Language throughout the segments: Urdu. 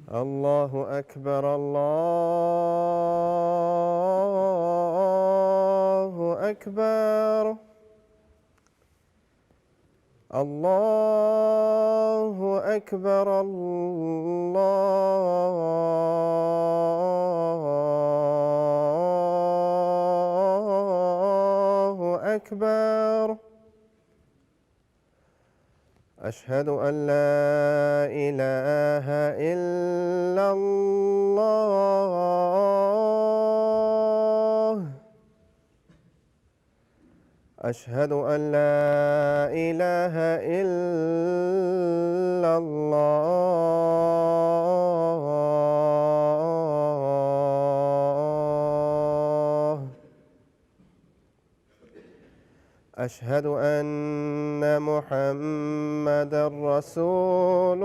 الله أكبر الله أكبر الله أكبر الله أكبر أشهد أن لا إله إلا الله أشهد أن لا إله إلا الله أشهد أن محمدًا رسول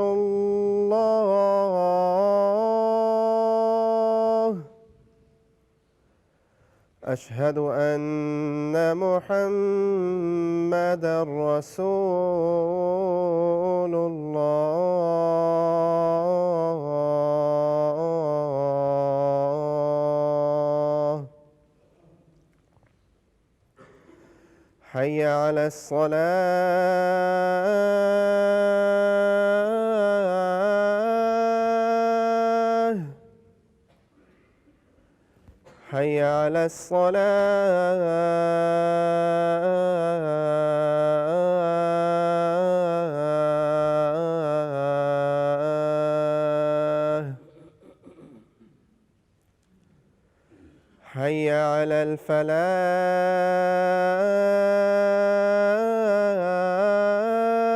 الله أشهد أن محمدًا رسول الله حي على الصلاة حي على الصلاة حي على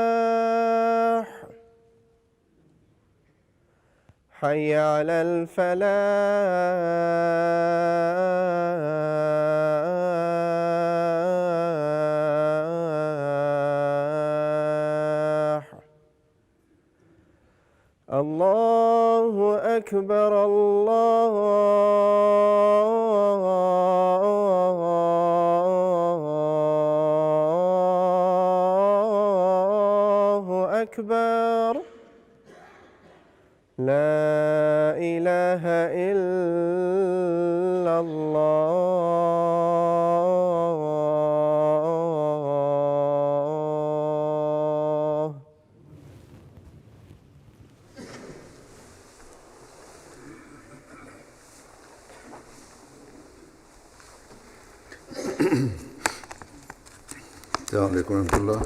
الفلاح حي على الفلاح الله أكبر الله أكبر لا إله إلا الله السلام علیکم ورحمۃ اللہ.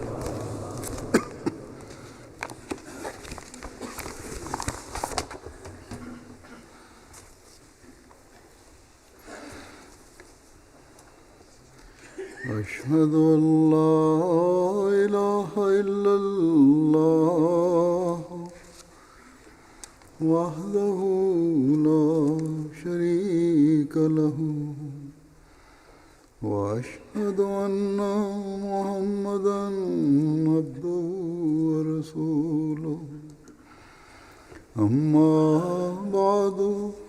أشهد أن لا إله إلا الله وحده لا شريك له وأشهد أن محمدًا عبده ورسوله أما بعد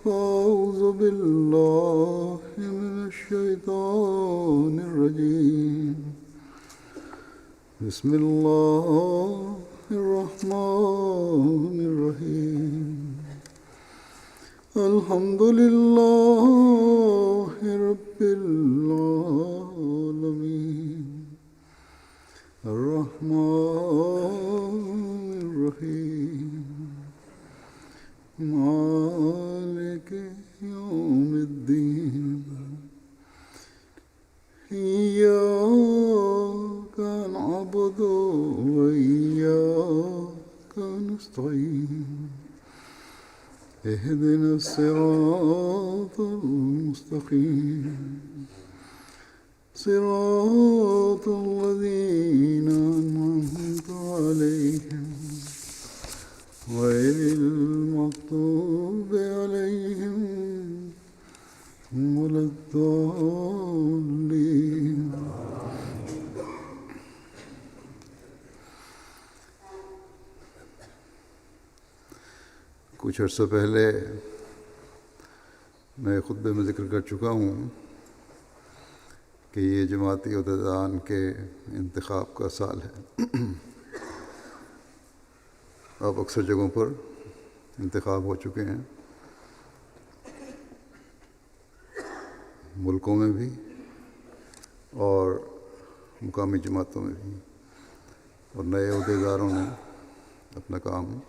فأعوذ بالله من الشيطان الرجيم بسم الله الرحمن الرحيم الحمد لله رب العالمين الرحمن الرحيم مالك يوم الدين إياك نعبد وإياك نستعين اهدنا الصراط المستقيم صراط الذين أنعمت عليهم غير المغضوب عليهم ولا الضالين. کچھ عرصہ پہلے میں خطبے میں ذکر کر چکا ہوں کہ یہ جماعتی عہدیداران کے انتخاب کا سال ہے. آپ اکثر جگہوں پر انتخاب ہو چکے ہیں، ملکوں میں بھی اور مقامی جماعتوں میں بھی، اور نئے عہدیداروں نے اپنا کام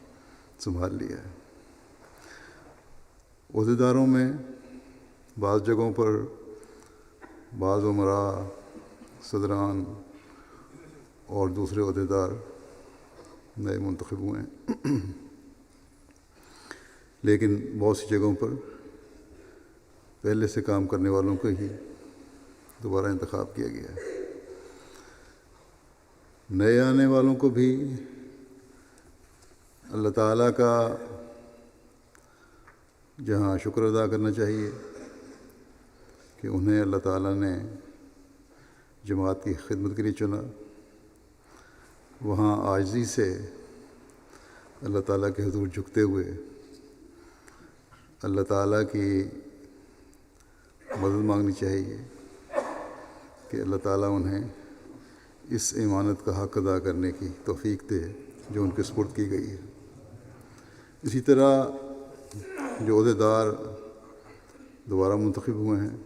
سنبھال لیا ہے۔ عہدیداروں میں بعض جگہوں پر بعض امراء، صدران اور دوسرے عہدیدار نئے منتخب ہوئے ہیں، لیکن بہت سی جگہوں پر پہلے سے کام کرنے والوں کو ہی دوبارہ انتخاب کیا گیا ہے۔ نئے آنے والوں کو بھی اللہ تعالیٰ کا جہاں شکر ادا کرنا چاہیے کہ انہیں اللہ تعالیٰ نے جماعت کی خدمت کے لیے چنا، وہاں عاجزی سے اللہ تعالیٰ کے حضور جھکتے ہوئے اللہ تعالیٰ کی مدد مانگنی چاہیے کہ اللہ تعالیٰ انہیں اس امانت کا حق ادا کرنے کی توفیق دے جو ان کے سپرد کی گئی ہے۔ اسی طرح جو عہدیدار دوبارہ منتخب ہوئے ہیں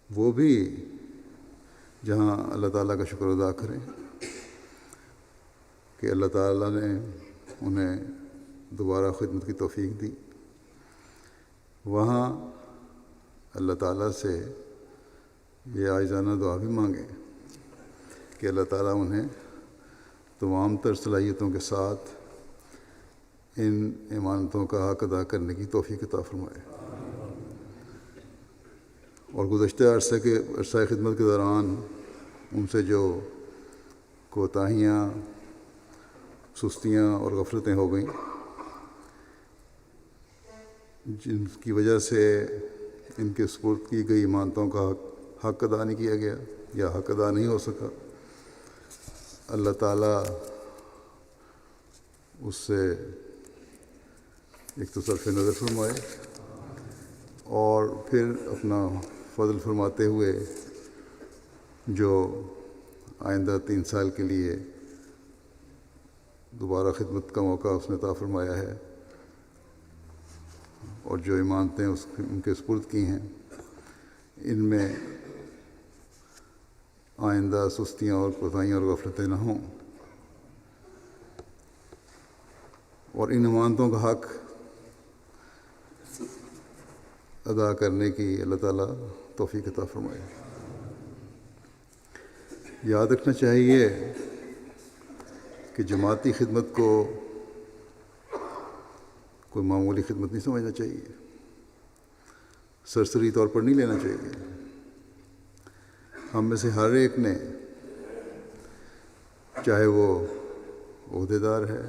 وہ بھی جہاں اللہ تعالیٰ کا شکر ادا کریں کہ اللہ تعالیٰ نے انہیں دوبارہ خدمت کی توفیق دی، وہاں اللہ تعالیٰ سے یہ عاجزانہ دعا بھی مانگیں کہ اللہ تعالیٰ انہیں تمام تر صلاحیتوں کے ساتھ ان امانتوں کا حق ادا کرنے کی توفیق عطا فرمائے۔ اور گزشتہ عرصہ خدمت کے دوران ان سے جو کوتاہیاں، سستیاں اور غفلتیں ہو گئیں، جن کی وجہ سے ان کے سپرد کی گئی امانتوں کا حق ادا نہیں کیا گیا یا حق ادا نہیں ہو سکا، اللہ تعالیٰ اس سے ایک تو صرف نظر فرمائے اور پھر اپنا فضل فرماتے ہوئے جو آئندہ 3 سال کے لیے دوبارہ خدمت کا موقع اس نے عطا فرمایا ہے اور جو امانتیں ان کے سپرد کی ہیں، ان میں آئندہ سستیاں اور کوتاہیاں اور غفلتیں نہ ہوں، اور ان امانتوں کا حق ادا کرنے کی اللہ تعالیٰ توفیق عطا فرمائے۔ یاد رکھنا چاہیے کہ جماعتی خدمت کو کوئی معمولی خدمت نہیں سمجھنا چاہیے، سرسری طور پر نہیں لینا چاہیے۔ ہم میں سے ہر ایک نے، چاہے وہ عہدیدار ہے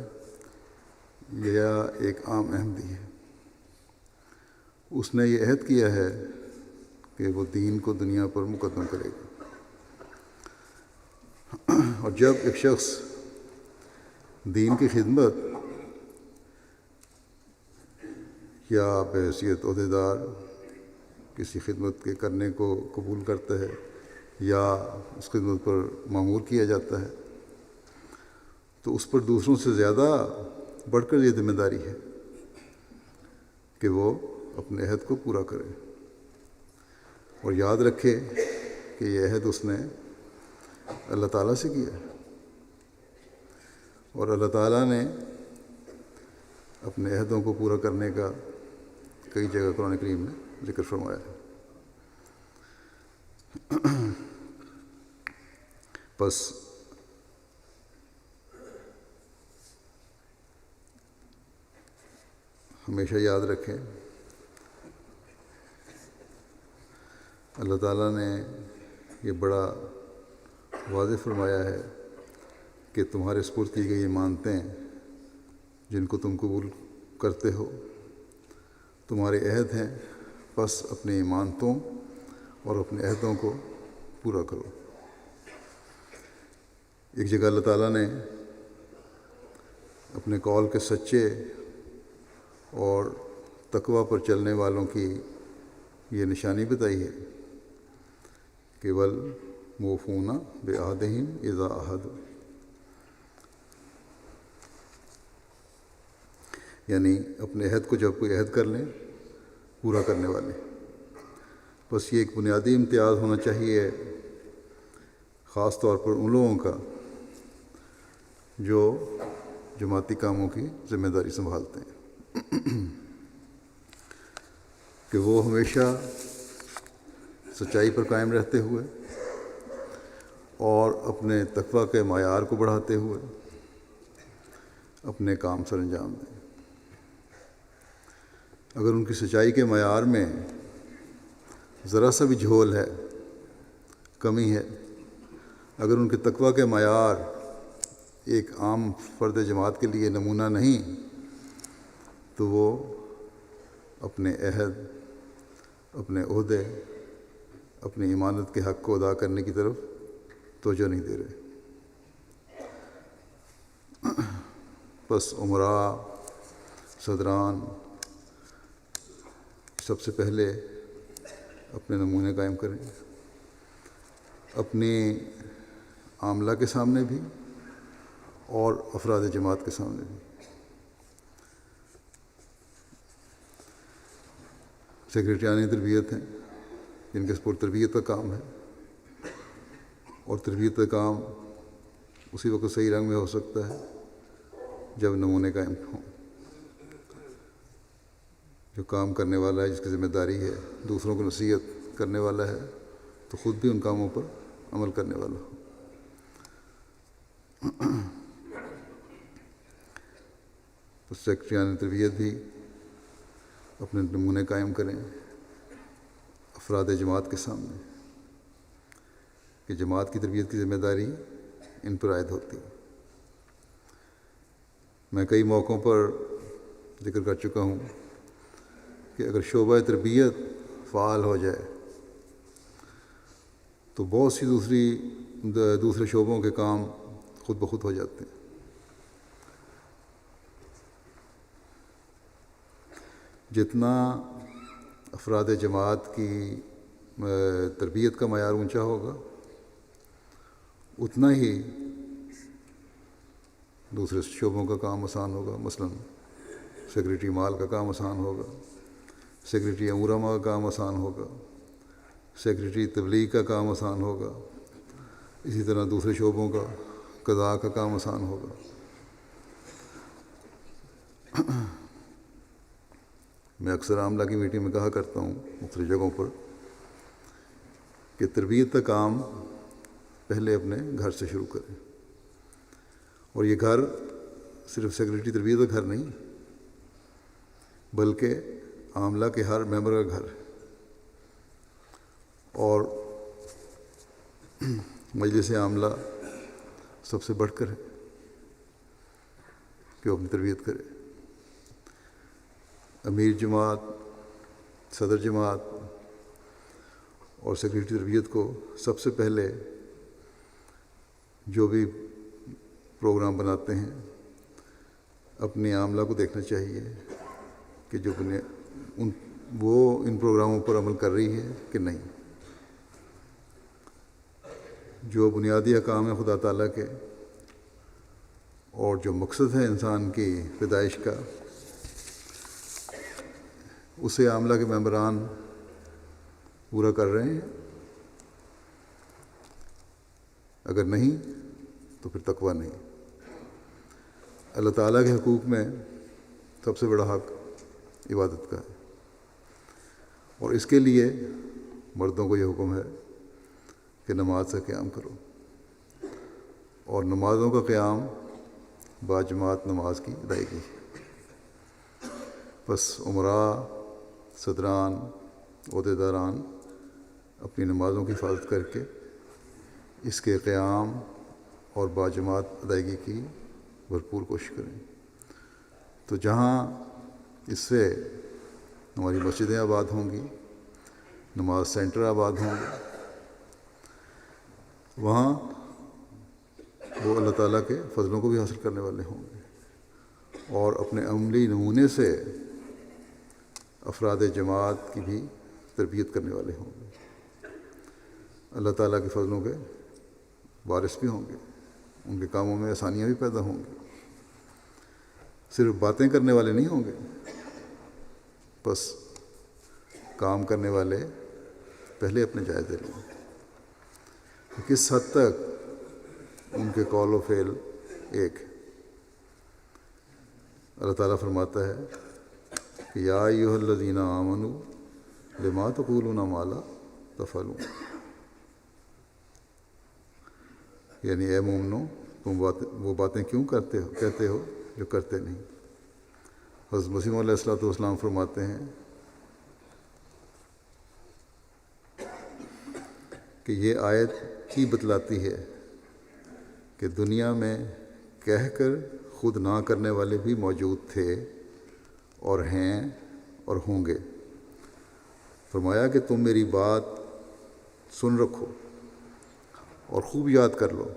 یا ایک عام احمدی ہے، اس نے یہ عہد کیا ہے کہ وہ دین کو دنیا پر مقدم کرے گا، اور جب ایک شخص دین کی خدمت یا بحیثیت عہدیدار کسی خدمت کے کرنے کو قبول کرتا ہے یا اس خدمت پر مأمور کیا جاتا ہے، تو اس پر دوسروں سے زیادہ بڑھ کر یہ ذمہ داری ہے کہ وہ اپنے عہد کو پورا کرے، اور یاد رکھے کہ یہ عہد اس نے اللہ تعالیٰ سے کیا ہے، اور اللہ تعالیٰ نے اپنے عہدوں کو پورا کرنے کا کئی جگہ قرآن کریم میں ذکر فرمایا ہے۔ بس ہمیشہ یاد رکھیں اللہ تعالیٰ نے یہ بڑا واضح فرمایا ہے کہ تمہارے سپرد کی گئی امانتیں جن کو تم قبول کرتے ہو تمہارے عہد ہیں، بس اپنی امانتوں اور اپنے عہدوں کو پورا کرو۔ ایک جگہ اللہ تعالیٰ نے اپنے قول کے سچے اور تقوی پر چلنے والوں کی یہ نشانی بتائی ہے کہ وَالْمُوفُونَ بِعَهْدِهِمْ إِذَا عَاهَدُوا۔ یعنی اپنے عہد کو جب کوئی عہد کر لیں پورا کرنے والے. بس یہ ایک بنیادی امتیاز ہونا چاہیے خاص طور پر ان لوگوں کا جو جماعتی کاموں کی ذمہ داری سنبھالتے ہیں کہ وہ ہمیشہ سچائی پر قائم رہتے ہوئے اور اپنے تقویٰ کے معیار کو بڑھاتے ہوئے اپنے کام سر انجام دیں. اگر ان کی سچائی کے معیار میں ذرا سا بھی جھول ہے، کمی ہے، اگر ان کے تقویٰ کے معیار ایک عام فرد جماعت کے لیے نمونہ نہیں، تو وہ اپنے عہد، اپنے عہدے، اپنی امانت کے حق کو ادا کرنے کی طرف توجہ نہیں دے رہے. بس عمراء، صدران سب سے پہلے اپنے نمونے قائم کریں، اپنی عاملہ کے سامنے بھی اور افراد جماعت کے سامنے بھی. سیکریٹریانی تربیت ہیں جن کے سپرد تربیت کا کام ہے، اور تربیت کا کام اسی وقت صحیح رنگ میں ہو سکتا ہے جب نمونے قائم ہوں. جو کام کرنے والا ہے، جس کی ذمہ داری ہے دوسروں کو نصیحت کرنے والا ہے، تو خود بھی ان کاموں پر عمل کرنے والا ہو. تو سیکریٹریان تربیت بھی اپنے نمونے قائم کریں افراد جماعت کے سامنے کہ جماعت کی تربیت کی ذمہ داری ان پر عائد ہوتی ہے. میں کئی موقعوں پر ذکر کر چکا ہوں کہ اگر شعبہ تربیت فعال ہو جائے تو بہت سی دوسرے شعبوں کے کام خود بخود ہو جاتے ہیں. جتنا افراد جماعت کی تربیت کا معیار اونچا ہوگا، اتنا ہی دوسرے شعبوں کا کام آسان ہوگا. مثلا سیکریٹری مال کا کام آسان ہوگا، سیکریٹری امورامہ کا کام آسان ہوگا، سیکریٹری تبلیغ کا کام آسان ہوگا، اسی طرح دوسرے شعبوں کا قضاء کا کام آسان ہوگا. میں اکثر عاملہ کی میٹنگ میں کہا کرتا ہوں مختلف جگہوں پر کہ تربیت کا کام پہلے اپنے گھر سے شروع کریں. اور یہ گھر صرف سیکریٹری تربیت کا گھر نہیں بلکہ عاملہ کے ہر ممبر کا گھر ہے. اور مجلس عاملہ سب سے بڑھ کر ہے کہ وہ اپنی تربیت کرے. امیر جماعت، صدر جماعت اور سیکریٹری تربیت کو سب سے پہلے جو بھی پروگرام بناتے ہیں اپنی عاملہ کو دیکھنا چاہیے کہ وہ ان پروگراموں پر عمل کر رہی ہے کہ نہیں. جو بنیادی احکام ہیں خدا تعالیٰ کے اور جو مقصد ہے انسان کی پیدائش کا، اسے عاملہ کے ممبران پورا کر رہے ہیں. اگر نہیں تو پھر تقویٰ نہیں. اللہ تعالیٰ کے حقوق میں سب سے بڑا حق عبادت کا ہے، اور اس کے لیے مردوں کو یہ حکم ہے کہ نماز سے قیام کرو، اور نمازوں کا قیام باجماعت نماز کی ادائیگی. بس عمراء، صدران، عہدیداران اپنی نمازوں کی حفاظت کر کے اس کے قیام اور باجماعت ادائیگی کی بھرپور کوشش کریں. تو جہاں اس سے ہماری مسجدیں آباد ہوں گی، نماز سینٹر آباد ہوں گے، وہاں وہ اللہ تعالیٰ کے فضلوں کو بھی حاصل کرنے والے ہوں گے، اور اپنے عملی نمونے سے افراد جماعت کی بھی تربیت کرنے والے ہوں گے. اللہ تعالیٰ کے فضلوں کے وارث بھی ہوں گے، ان کے کاموں میں آسانیاں بھی پیدا ہوں گی. صرف باتیں کرنے والے نہیں ہوں گے، بس کام کرنے والے پہلے اپنے جائزے لیں، کس حد تک ان کے قول و فعل ایک ہے۔ اللہ تعالیٰ فرماتا ہے کہ یا ایھا الذین آمنوا لما تقولون ما لا تفعلون، یعنی اے مومنو، تم وہ باتیں کیوں کہتے ہو جو کرتے نہیں۔ حضرت مسیح علیہ الصلوۃ والسلام فرماتے ہیں کہ یہ آیت ہی بتلاتی ہے کہ دنیا میں کہہ کر خود نہ کرنے والے بھی موجود تھے اور ہیں اور ہوں گے۔ فرمایا کہ تم میری بات سن رکھو اور خوب یاد کر لو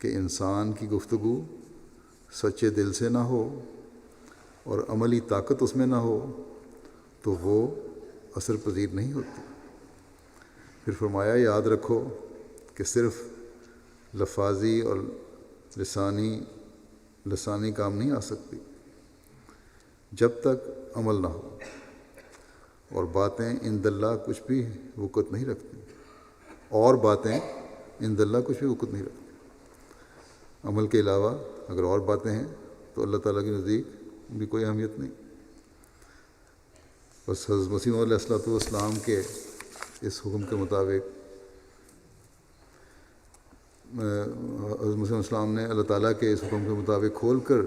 کہ انسان کی گفتگو سچے دل سے نہ ہو اور عملی طاقت اس میں نہ ہو تو وہ اثر پذیر نہیں ہوتی۔ پھر فرمایا یاد رکھو کہ صرف لفاظی اور لسانی کام نہیں آ سکتی جب تک عمل نہ ہو، اور باتیں عند اللہ کچھ بھی وقت نہیں رکھتی، عمل کے علاوہ اگر اور باتیں ہیں تو اللہ تعالیٰ کے نزدیک بھی کوئی اہمیت نہیں۔ بس حضرت مسیح علیہ الصلوۃ والسلام کے اس حکم کے مطابق حضرت مسیح علیہ السلام نے اللہ تعالیٰ کے اس حکم کے مطابق کھول کر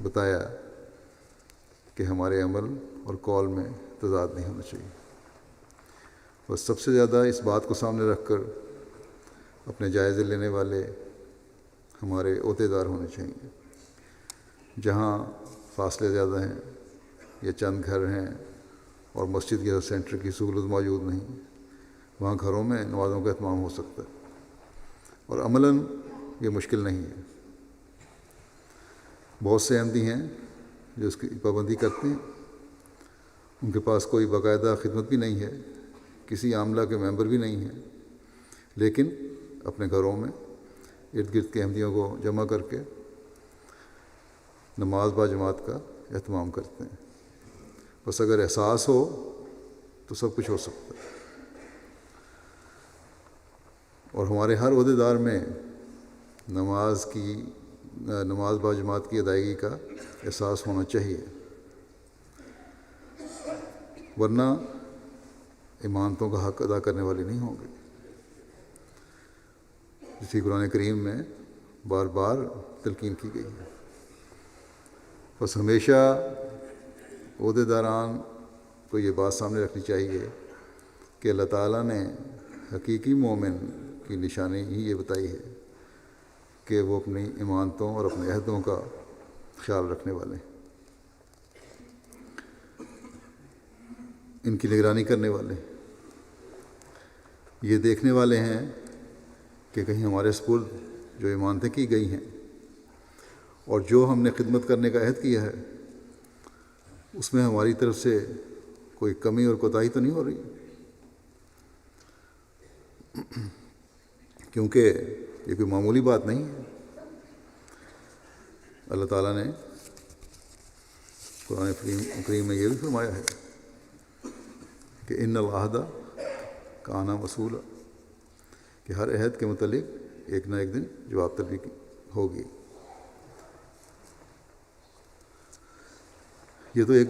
بتایا کہ ہمارے عمل اور قول میں تضاد نہیں ہونا چاہیے۔ بس سب سے زیادہ اس بات کو سامنے رکھ کر اپنے جائزے لینے والے ہمارے عہدیدار ہونے چاہیے۔ جہاں فاصلے زیادہ ہیں یا چند گھر ہیں اور مسجد یا سینٹر کی سہولت موجود نہیں، وہاں گھروں میں نمازوں کا اہتمام ہو سکتا ہے، اور عملاً یہ مشکل نہیں ہے۔ بہت سے احمدی ہیں جو اس کی پابندی کرتے ہیں، ان کے پاس کوئی باقاعدہ خدمت بھی نہیں ہے، کسی عاملہ کے ممبر بھی نہیں ہیں، لیکن اپنے گھروں میں ارد گرد کے احمدیوں کو جمع کر کے نماز با جماعت کا اہتمام کرتے ہیں۔ بس اگر احساس ہو تو سب کچھ ہو سکتا ہے، اور ہمارے ہر عہدیدار میں نماز با جماعت کی ادائیگی کا احساس ہونا چاہیے، ورنہ امانتوں کا حق ادا کرنے والے نہیں ہوں گے، جس کی قرآن کریم میں بار بار تلقین کی گئی ہے۔ بس ہمیشہ عہدیداران کو یہ بات سامنے رکھنی چاہیے کہ اللہ تعالیٰ نے حقیقی مومن کی نشانی ہی یہ بتائی ہے کہ وہ اپنی امانتوں اور اپنے عہدوں کا خیال رکھنے والے ہیں، ان کی نگرانی کرنے والے ہیں، یہ دیکھنے والے ہیں کہ کہیں ہمارے سپرد جو امانتیں کی گئی ہیں اور جو ہم نے خدمت کرنے کا عہد کیا ہے اس میں ہماری طرف سے کوئی کمی اور کوتاہی تو نہیں ہو رہی، کیونکہ یہ کوئی معمولی بات نہیں ہے۔ اللہ تعالیٰ نے قرآن کریم میں یہ بھی فرمایا ہے کہ ان العہد کان مسئولا، کہ ہر عہد کے متعلق ایک نہ ایک دن جواب طلبی ہوگی۔ یہ تو ایک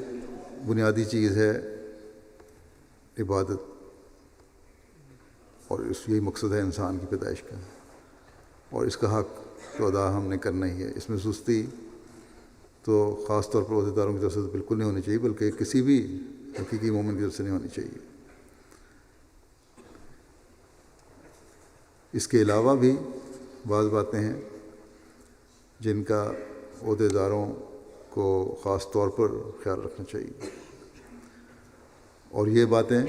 بنیادی چیز ہے عبادت، اور یہی مقصد ہے انسان کی پیدائش کا، اور اس کا حق تو ادا ہم نے کرنا ہی ہے۔ اس میں سستی تو خاص طور پر عہدیداروں کی طرف سے بالکل نہیں ہونی چاہیے، بلکہ کسی بھی حقیقی مومن کی طرف سے نہیں ہونی چاہیے۔ اس کے علاوہ بھی بعض باتیں ہیں جن کا عہدیداروں کو خاص طور پر خیال رکھنا چاہیے، اور یہ باتیں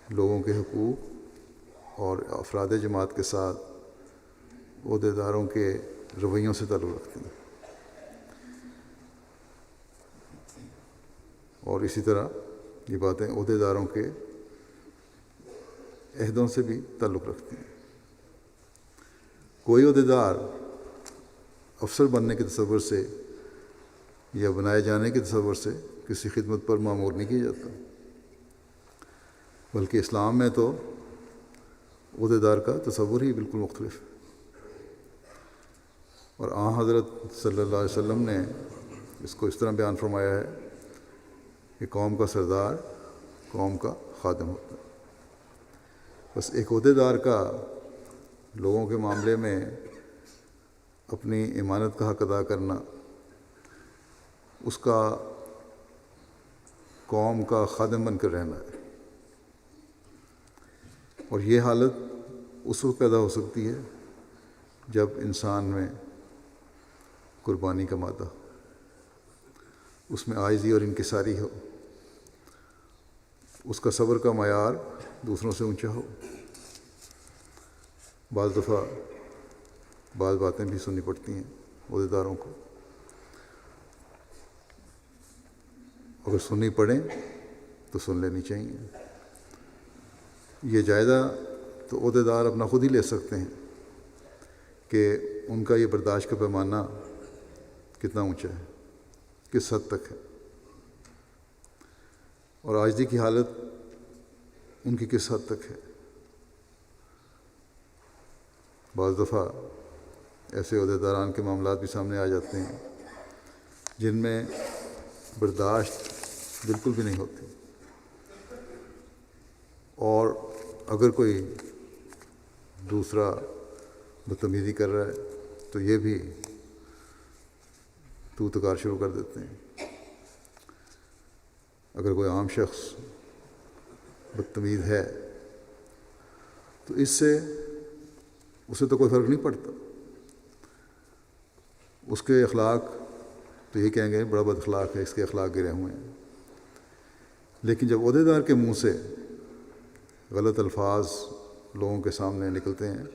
لوگوں کے حقوق اور افراد جماعت کے ساتھ عہدیداروں کے رویوں سے تعلق رکھتی ہیں، اور اسی طرح یہ باتیں عہدیداروں کے عہدوں سے بھی تعلق رکھتی ہیں۔ کوئی عہدیدار افسر بننے کے تصور سے یا بنائے جانے کے تصور سے کسی خدمت پر مامور نہیں کیا جاتا، بلکہ اسلام میں تو عہدیدار کا تصور ہی بالکل مختلف ہے۔ اور حضرت صلی اللہ علیہ وسلم نے اس کو اس طرح بیان فرمایا ہے کہ قوم کا سردار قوم کا خادم ہوتا ہے۔ بس ایک عہدیدار کا لوگوں کے معاملے میں اپنی امانت کا حق ادا کرنا، اس کا قوم کا خادم بن کر رہنا ہے، اور یہ حالت اس وقت پیدا ہو سکتی ہے جب انسان میں قربانی کا مادہ، اس میں عاجزی اور انکساری ہو، اس کا صبر کا معیار دوسروں سے اونچا ہو۔ بعض دفعہ بعض باتیں بھی سننی پڑتی ہیں عہدیداروں کو، اگر سننی پڑیں تو سن لینی چاہیے۔ یہ جائزہ تو عہدیدار اپنا خود ہی لے سکتے ہیں کہ ان کا یہ برداشت کا پیمانہ کتنا اونچا ہے، کس حد تک ہے، اور عاجزی کی حالت ان کی کس حد تک ہے۔ بعض دفعہ ایسے عہدیداران کے معاملات بھی سامنے آ جاتے ہیں جن میں برداشت بالکل بھی نہیں ہوتی، اور اگر کوئی دوسرا بدتمیزی کر رہا ہے تو یہ بھی تو تکار شروع کر دیتے ہیں۔ اگر کوئی عام شخص بدتمیز ہے تو اسے تو کوئی فرق نہیں پڑتا، اس کے اخلاق تو یہ کہیں گے بڑا بد اخلاق ہے، اس کے اخلاق گرے ہوئے ہیں۔ لیکن جب عہدیدار کے منہ سے غلط الفاظ لوگوں کے سامنے نکلتے ہیں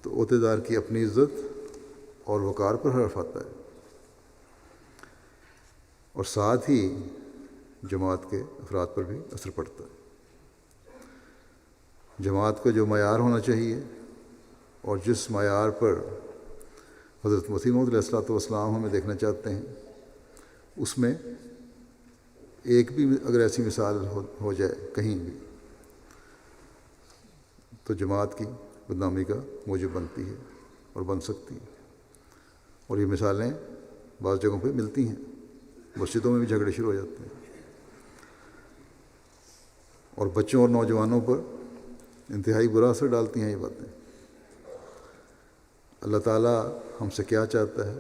تو عہدیدار کی اپنی عزت اور وقار پر حرف آتا ہے، اور ساتھ ہی جماعت کے افراد پر بھی اثر پڑتا ہے۔ جماعت کو جو معیار ہونا چاہیے اور جس معیار پر حضرت مسیح موعود علیہ السلام ہمیں دیکھنا چاہتے ہیں، اس میں ایک بھی اگر ایسی مثال ہو جائے کہیں بھی تو جماعت کی بدنامی کا موجب بنتی ہے اور بن سکتی ہے۔ اور یہ مثالیں بعض جگہوں پہ ملتی ہیں، مسجدوں میں بھی جھگڑے شروع ہو جاتے ہیں، اور بچوں اور نوجوانوں پر انتہائی برا اثر ڈالتی ہیں یہ باتیں۔ اللہ تعالیٰ ہم سے کیا چاہتا ہے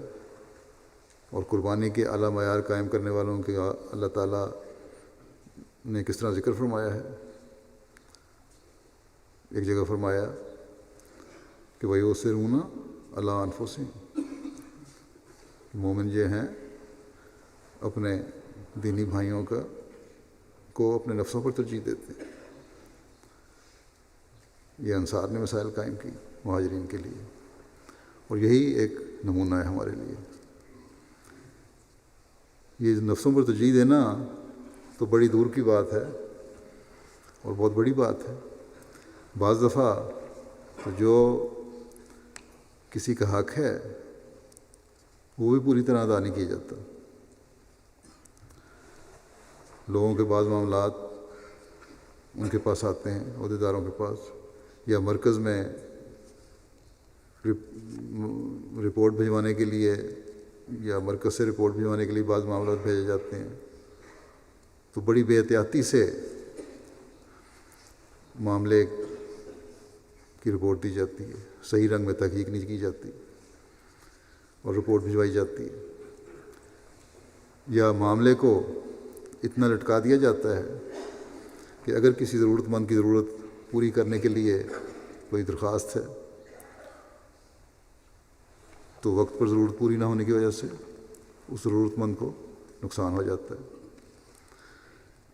اور قربانی کے اعلیٰ معیار قائم کرنے والوں کے اللہ تعالیٰ نے کس طرح ذکر فرمایا ہے۔ ایک جگہ فرمایا کہ وَيُؤْثِرُونَ عَلَىٰ أَنفُسِهِمْ، مومن یہ ہیں اپنے دینی بھائیوں کو اپنے نفسوں پر ترجیح دیتے ہیں۔ یہ انصار نے مسائل قائم کی مہاجرین کے لیے، اور یہی ایک نمونہ ہے ہمارے لیے۔ یہ نفسوں پر ترجیح دینا تو بڑی دور کی بات ہے اور بہت بڑی بات ہے۔ بعض دفعہ تو جو کسی کا حق ہے وہ بھی پوری طرح ادا نہیں کیا جاتا۔ لوگوں کے بعض معاملات ان کے پاس آتے ہیں، عہدیداروں کے پاس، یا مرکز میں رپورٹ بھجوانے کے لیے یا مرکز سے رپورٹ بھجوانے کے لیے بعض معاملات بھیجے جاتے ہیں، تو بڑی بے احتیاطی سے معاملے کی رپورٹ دی جاتی ہے، صحیح رنگ میں تحقیق نہیں کی جاتی اور رپورٹ بھجوائی جاتی ہے، یا معاملے کو اتنا لٹکا دیا جاتا ہے کہ اگر کسی ضرورت مند کی ضرورت پوری کرنے کے لیے کوئی درخواست ہے تو وقت پر ضرورت پوری نہ ہونے کی وجہ سے اس ضرورت مند کو نقصان ہو جاتا ہے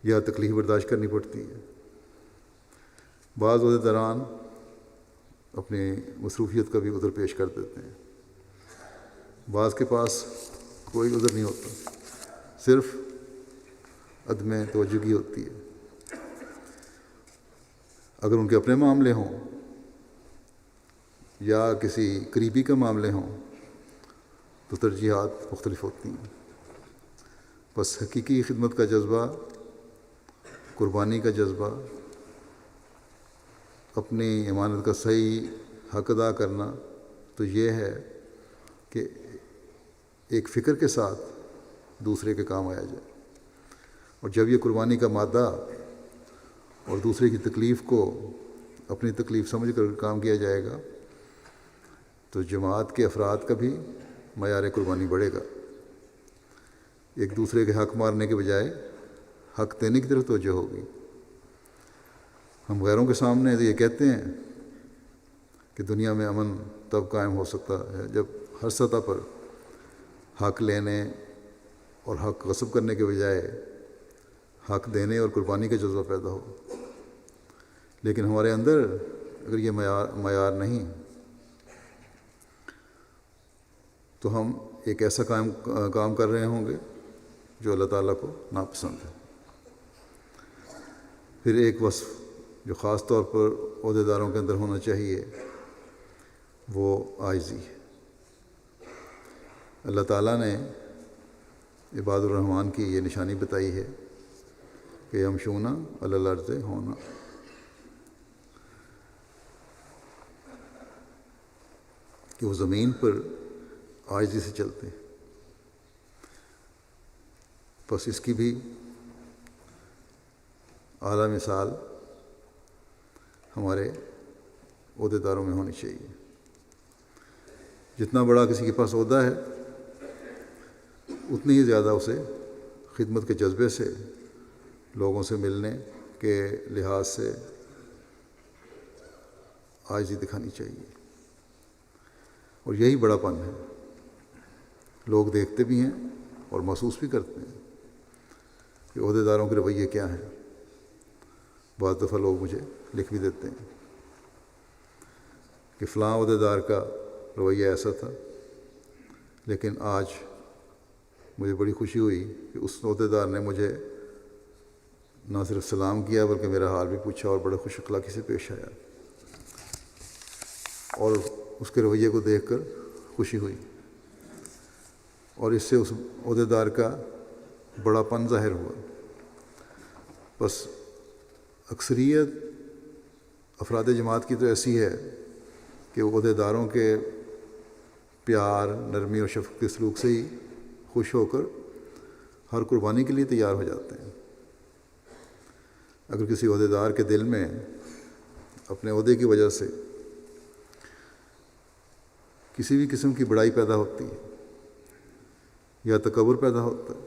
یا تکلیف برداشت کرنی پڑتی ہے۔ بعض عہدیداران اپنی مصروفیت کا بھی عذر پیش کر دیتے ہیں، بعض کے پاس کوئی عذر نہیں ہوتا، صرف عدم توجہی ہوتی ہے۔ اگر ان کے اپنے معاملے ہوں یا کسی قریبی کے معاملے ہوں تو ترجیحات مختلف ہوتی ہیں۔ بس حقیقی خدمت کا جذبہ، قربانی کا جذبہ، اپنی امانت کا صحیح حق ادا کرنا، تو یہ ہے کہ ایک فکر کے ساتھ دوسرے کے کام آیا جائے۔ اور جب یہ قربانی کا مادہ اور دوسرے کی تکلیف کو اپنی تکلیف سمجھ کر کام کیا جائے گا تو جماعت کے افراد کا بھی معیار قربانی بڑھے گا۔ ایک دوسرے کے حق مارنے کے بجائے حق دینے کی طرف توجہ ہوگی۔ ہم غیروں کے سامنے یہ کہتے ہیں کہ دنیا میں امن تب قائم ہو سکتا ہے جب ہر سطح پر حق لینے اور حق غصب کرنے کے بجائے حق دینے اور قربانی کا جذبہ پیدا ہو۔ لیکن ہمارے اندر اگر یہ معیار نہیں تو ہم ایک ایسا کام کر رہے ہوں گے جو اللہ تعالیٰ کو ناپسند ہے۔ پھر ایک وصف جو خاص طور پر عہدیداروں کے اندر ہونا چاہیے وہ عاجزی ہے۔ اللہ تعالیٰ نے عباد الرحمن کی یہ نشانی بتائی ہے کہ یمشونا علی الارض ہونا، کہ وہ زمین پر عاجزی سے چلتے ہیں۔ بس اس کی بھی اعلیٰ مثال ہمارے عہدیداروں میں ہونی چاہیے۔ جتنا بڑا کسی کے پاس عہدہ ہے اتنی ہی زیادہ اسے خدمت کے جذبے سے، لوگوں سے ملنے کے لحاظ سے عاجزی دکھانی چاہیے۔ اور یہی بڑا پن ہے۔ لوگ دیکھتے بھی ہیں اور محسوس بھی کرتے ہیں کہ عہدیداروں کے رویے کیا ہیں۔ بعض دفعہ لوگ مجھے لکھ بھی دیتے ہیں کہ فلاں عہدیدار کا رویہ ایسا تھا، لیکن آج مجھے بڑی خوشی ہوئی کہ اس عہدیدار نے مجھے نہ صرف سلام کیا بلکہ میرا حال بھی پوچھا اور بڑے خوش اخلاقی سے پیش آیا، اور اس کے رویے کو دیکھ کر خوشی ہوئی، اور اس سے اس عہدیدار کا بڑا پن ظاہر ہوا۔ بس اکثریت افراد جماعت کی تو ایسی ہے کہ وہ عہدیداروں کے پیار، نرمی اور شفقت کے سلوک سے ہی خوش ہو کر ہر قربانی کے لیے تیار ہو جاتے ہیں۔ اگر کسی عہدیدار کے دل میں اپنے عہدے کی وجہ سے کسی بھی قسم کی بڑائی پیدا ہوتی ہے یا تکبر پیدا ہوتا ہے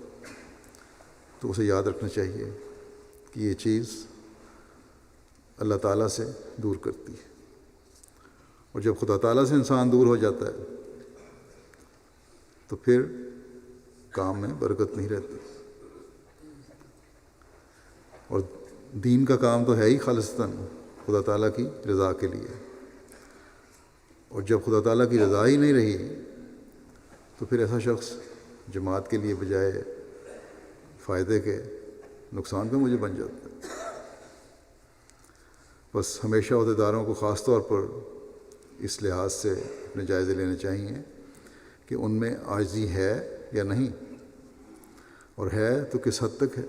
تو اسے یاد رکھنا چاہیے کہ یہ چیز اللہ تعالیٰ سے دور کرتی ہے، اور جب خدا تعالیٰ سے انسان دور ہو جاتا ہے تو پھر کام میں برکت نہیں رہتی۔ اور دین کا کام تو ہے ہی خالصتاً خدا تعالیٰ کی رضا کے لیے، اور جب خدا تعالیٰ کی رضا ہی نہیں رہی تو پھر ایسا شخص جماعت کے لیے بجائے فائدے کے نقصان کا مجھے بن جاتا ہے۔ بس ہمیشہ عہدیداروں کو خاص طور پر اس لحاظ سے اپنے جائزے لینے چاہیے کہ ان میں عاجزی ہے یا نہیں، اور ہے تو کس حد تک ہے۔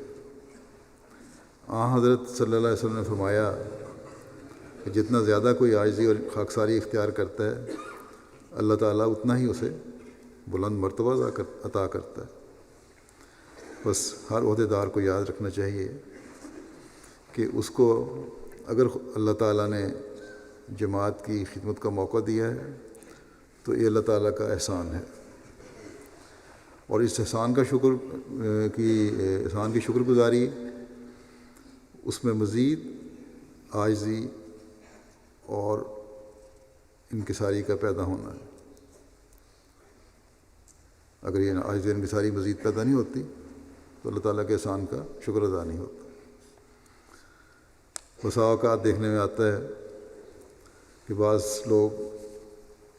حضرت صلی اللہ علیہ وسلم نے فرمایا کہ جتنا زیادہ کوئی عاجزی اور خاکساری اختیار کرتا ہے اللہ تعالیٰ اتنا ہی اسے بلند مرتبہ عطا کرتا ہے۔ بس ہر عہدیدار کو یاد رکھنا چاہیے کہ اس کو اگر اللہ تعالیٰ نے جماعت کی خدمت کا موقع دیا ہے تو یہ اللہ تعالیٰ کا احسان ہے، اور اس احسان کا شکر گزاری اس میں مزید عاجزی اور انکساری کا پیدا ہونا ہے۔ اگر یہ عاجزی اور انکساری مزید پیدا نہیں ہوتی تو اللہ تعالیٰ کے احسان کا شکر ادا نہیں ہوتا۔ بسا اوقات دیکھنے میں آتا ہے کہ بعض لوگ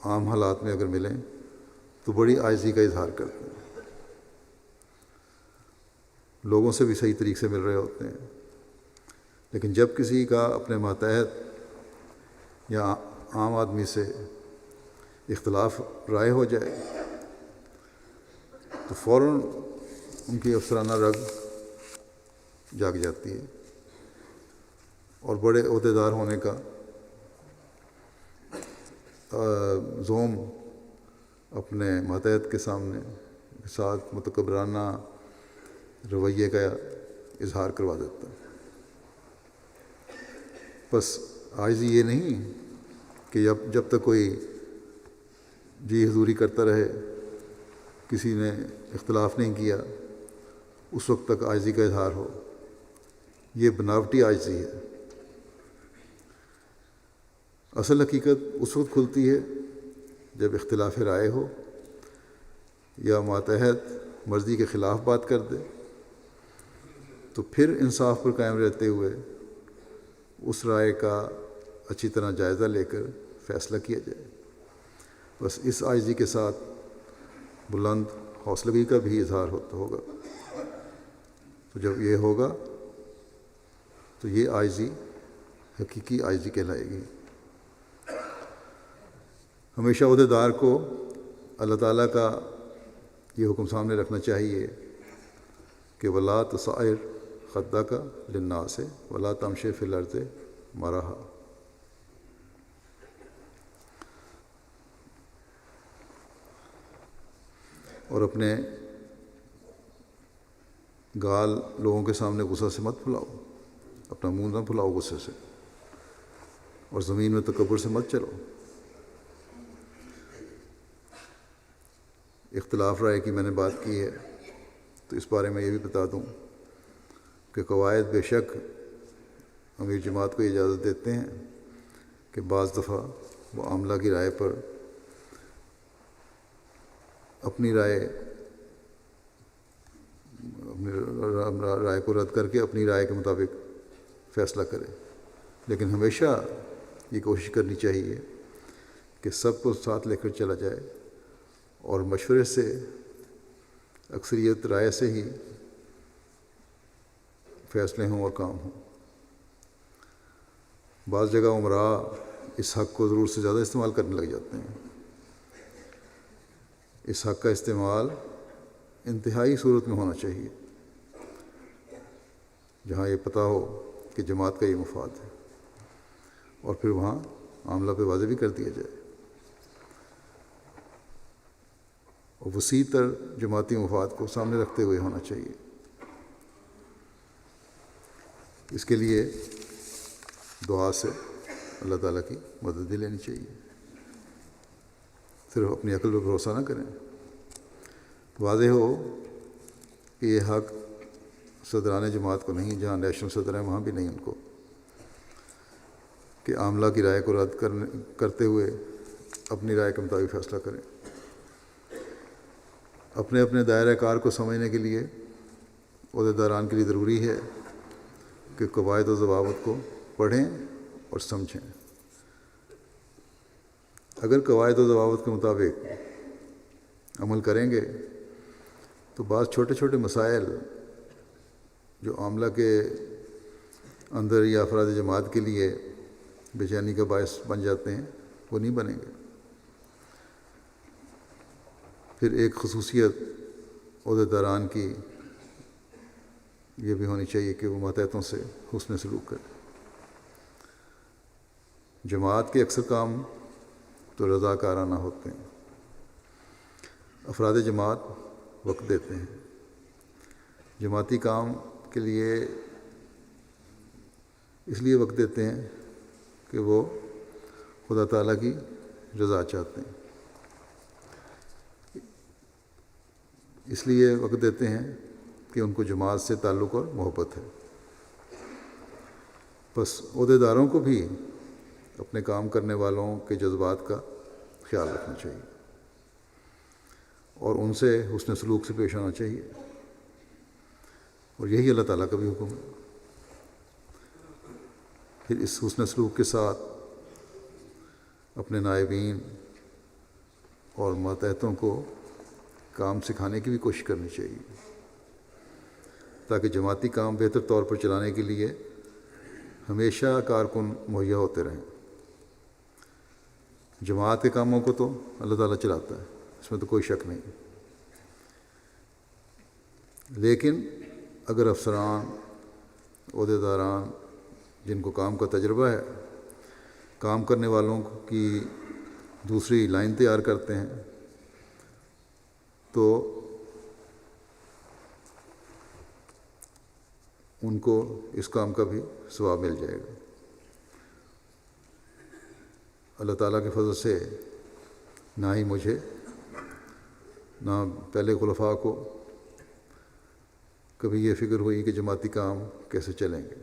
عام حالات میں اگر ملیں تو بڑی عاجزی کا اظہار کرتے ہیں، لوگوں سے بھی صحیح طریقے سے مل رہے ہوتے ہیں، لیکن جب کسی کا اپنے ماتحت یا عام آدمی سے اختلاف رائے ہو جائے تو فوراً ان کی افسرانہ رگ جاگ جاتی ہے اور بڑے عہدیدار ہونے کا زوم اپنے ماتحت کے ساتھ متکبرانہ رویے کا اظہار کروا دیتا ہے۔ بس عاجزی یہ نہیں کہ جب تک کوئی جی حضوری کرتا رہے، کسی نے اختلاف نہیں کیا، اس وقت تک عاجزی کا اظہار ہو، یہ بناوٹی عاجزی ہے۔ اصل حقیقت اس وقت کھلتی ہے جب اختلاف رائے ہو یا ماتحت مرضی کے خلاف بات کر دے، تو پھر انصاف پر قائم رہتے ہوئے اس رائے کا اچھی طرح جائزہ لے کر فیصلہ کیا جائے۔ بس اس عاجزی کے ساتھ بلند حوصلگی کا بھی اظہار ہوگا۔ تو جب یہ ہوگا تو یہ عاجزی حقیقی عاجزی کہلائے گی۔ ہمیشہ عہدیدار کو اللہ تعالیٰ کا یہ حکم سامنے رکھنا چاہیے کہ ولا تصعر خدک للناس ولا تمشی فی الارض مرحا۔ اور اپنے گال لوگوں کے سامنے غصہ سے مت پھلاؤ، اپنا منہ نہ پھلاؤ غصے سے، اور زمین میں تکبر سے مت چلو۔ اختلاف رائے کی میں نے بات کی ہے، تو اس بارے میں یہ بھی بتا دوں کہ قواعد بے شک امیر جماعت کو اجازت دیتے ہیں کہ بعض دفعہ وہ عاملہ کی رائے پر اپنی رائے کو رد کر کے اپنی رائے کے مطابق فیصلہ کرے، لیکن ہمیشہ یہ کوشش کرنی چاہیے کہ سب کو ساتھ لے کر چلا جائے اور مشورے سے، اکثریت رائے سے ہی فیصلے ہوں اور کام ہوں۔ بعض جگہ عمراء اس حق کو ضرورت سے زیادہ استعمال کرنے لگ جاتے ہیں۔ اس حق کا استعمال انتہائی صورت میں ہونا چاہیے، جہاں یہ پتہ ہو کہ جماعت کا یہ مفاد ہے، اور پھر وہاں معاملہ پہ واضح بھی کر دیا جائے، اور وسیع تر جماعتی مفاد کو سامنے رکھتے ہوئے ہونا چاہیے۔ اس کے لیے دعا سے اللہ تعالیٰ کی مدد بھی لینی چاہیے، صرف اپنی عقل پہ بھروسہ نہ کریں۔ واضح ہو کہ یہ حق صدران جماعت کو نہیں، جہاں نیشنل صدر ہیں وہاں بھی نہیں ان کو، کہ عاملہ کی رائے کو رد کرتے ہوئے اپنی رائے کے مطابق فیصلہ کریں۔ اپنے اپنے دائرہ کار کو سمجھنے کے لیے عہدیداران کے لیے ضروری ہے کہ قواعد و ضوابط کو پڑھیں اور سمجھیں۔ اگر قواعد و ضوابط کے مطابق عمل کریں گے تو بعض چھوٹے چھوٹے مسائل جو عاملہ کے اندر یا افراد جماعت کے لیے بے چینی کا باعث بن جاتے ہیں، وہ نہیں بنیں گے۔ پھر ایک خصوصیت عہدیداران کی یہ بھی ہونی چاہیے کہ وہ ماتحتوں سے حسن سلوک کریں۔ جماعت کے اکثر کام تو رضاکارانہ ہوتے ہیں۔ افراد جماعت وقت دیتے ہیں جماعتی کام کے لیے، اس لیے وقت دیتے ہیں کہ وہ خدا تعالیٰ کی رضا چاہتے ہیں، اس لیے وقت دیتے ہیں کہ ان کو جماعت سے تعلق اور محبت ہے۔ بس عہدیداروں کو بھی اپنے کام کرنے والوں کے جذبات کا خیال رکھنا چاہیے اور ان سے حسن سلوک سے پیش آنا چاہیے، اور یہی اللہ تعالیٰ کا بھی حکم ہے۔ پھر اس حسن سلوک کے ساتھ اپنے نائبین اور ماتحتوں کو کام سکھانے کی بھی کوشش کرنی چاہیے، تاکہ جماعتی کام بہتر طور پر چلانے کے لیے ہمیشہ کارکن مہیا ہوتے رہیں۔ جماعت کے کاموں کو تو اللہ تعالیٰ چلاتا ہے، اس میں تو کوئی شک نہیں، لیکن اگر افسران، عہدیداران جن کو کام کا تجربہ ہے، کام کرنے والوں کی دوسری لائن تیار کرتے ہیں تو ان کو اس کام کا بھی ثواب مل جائے گا۔ اللہ تعالیٰ کے فضل سے نہ ہی مجھے نہ پہلے خلفاء کو کبھی یہ فکر ہوئی کہ جماعتی کام کیسے چلیں گے۔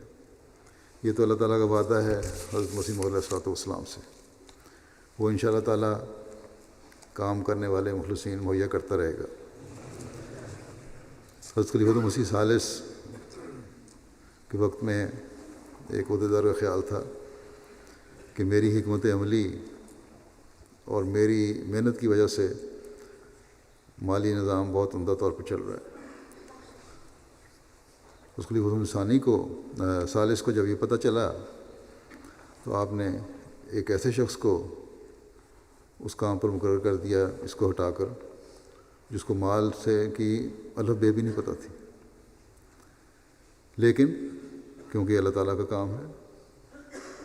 یہ تو اللہ تعالیٰ کا وعدہ ہے حضرت مسیح موعود علیہ السلام سے، وہ انشاءاللہ تعالیٰ کام کرنے والے مخلصین مہیا کرتا رہے گا۔ حضرت خلیفۃ مسیح ثالث کے وقت میں ایک عہدیدار کا خیال تھا کہ میری حکمت عملی اور میری محنت کی وجہ سے مالی نظام بہت عمدہ طور پر چل رہا ہے۔ اس خلیفۃ ثانی کو ثالث کو جب یہ پتہ چلا تو آپ نے ایک ایسے شخص کو اس کام پر مقرر کر دیا، اس کو ہٹا کر، جس کو مال سے کی الف بے بھی نہیں پتہ تھی، لیکن کیونکہ اللہ تعالیٰ کا کام ہے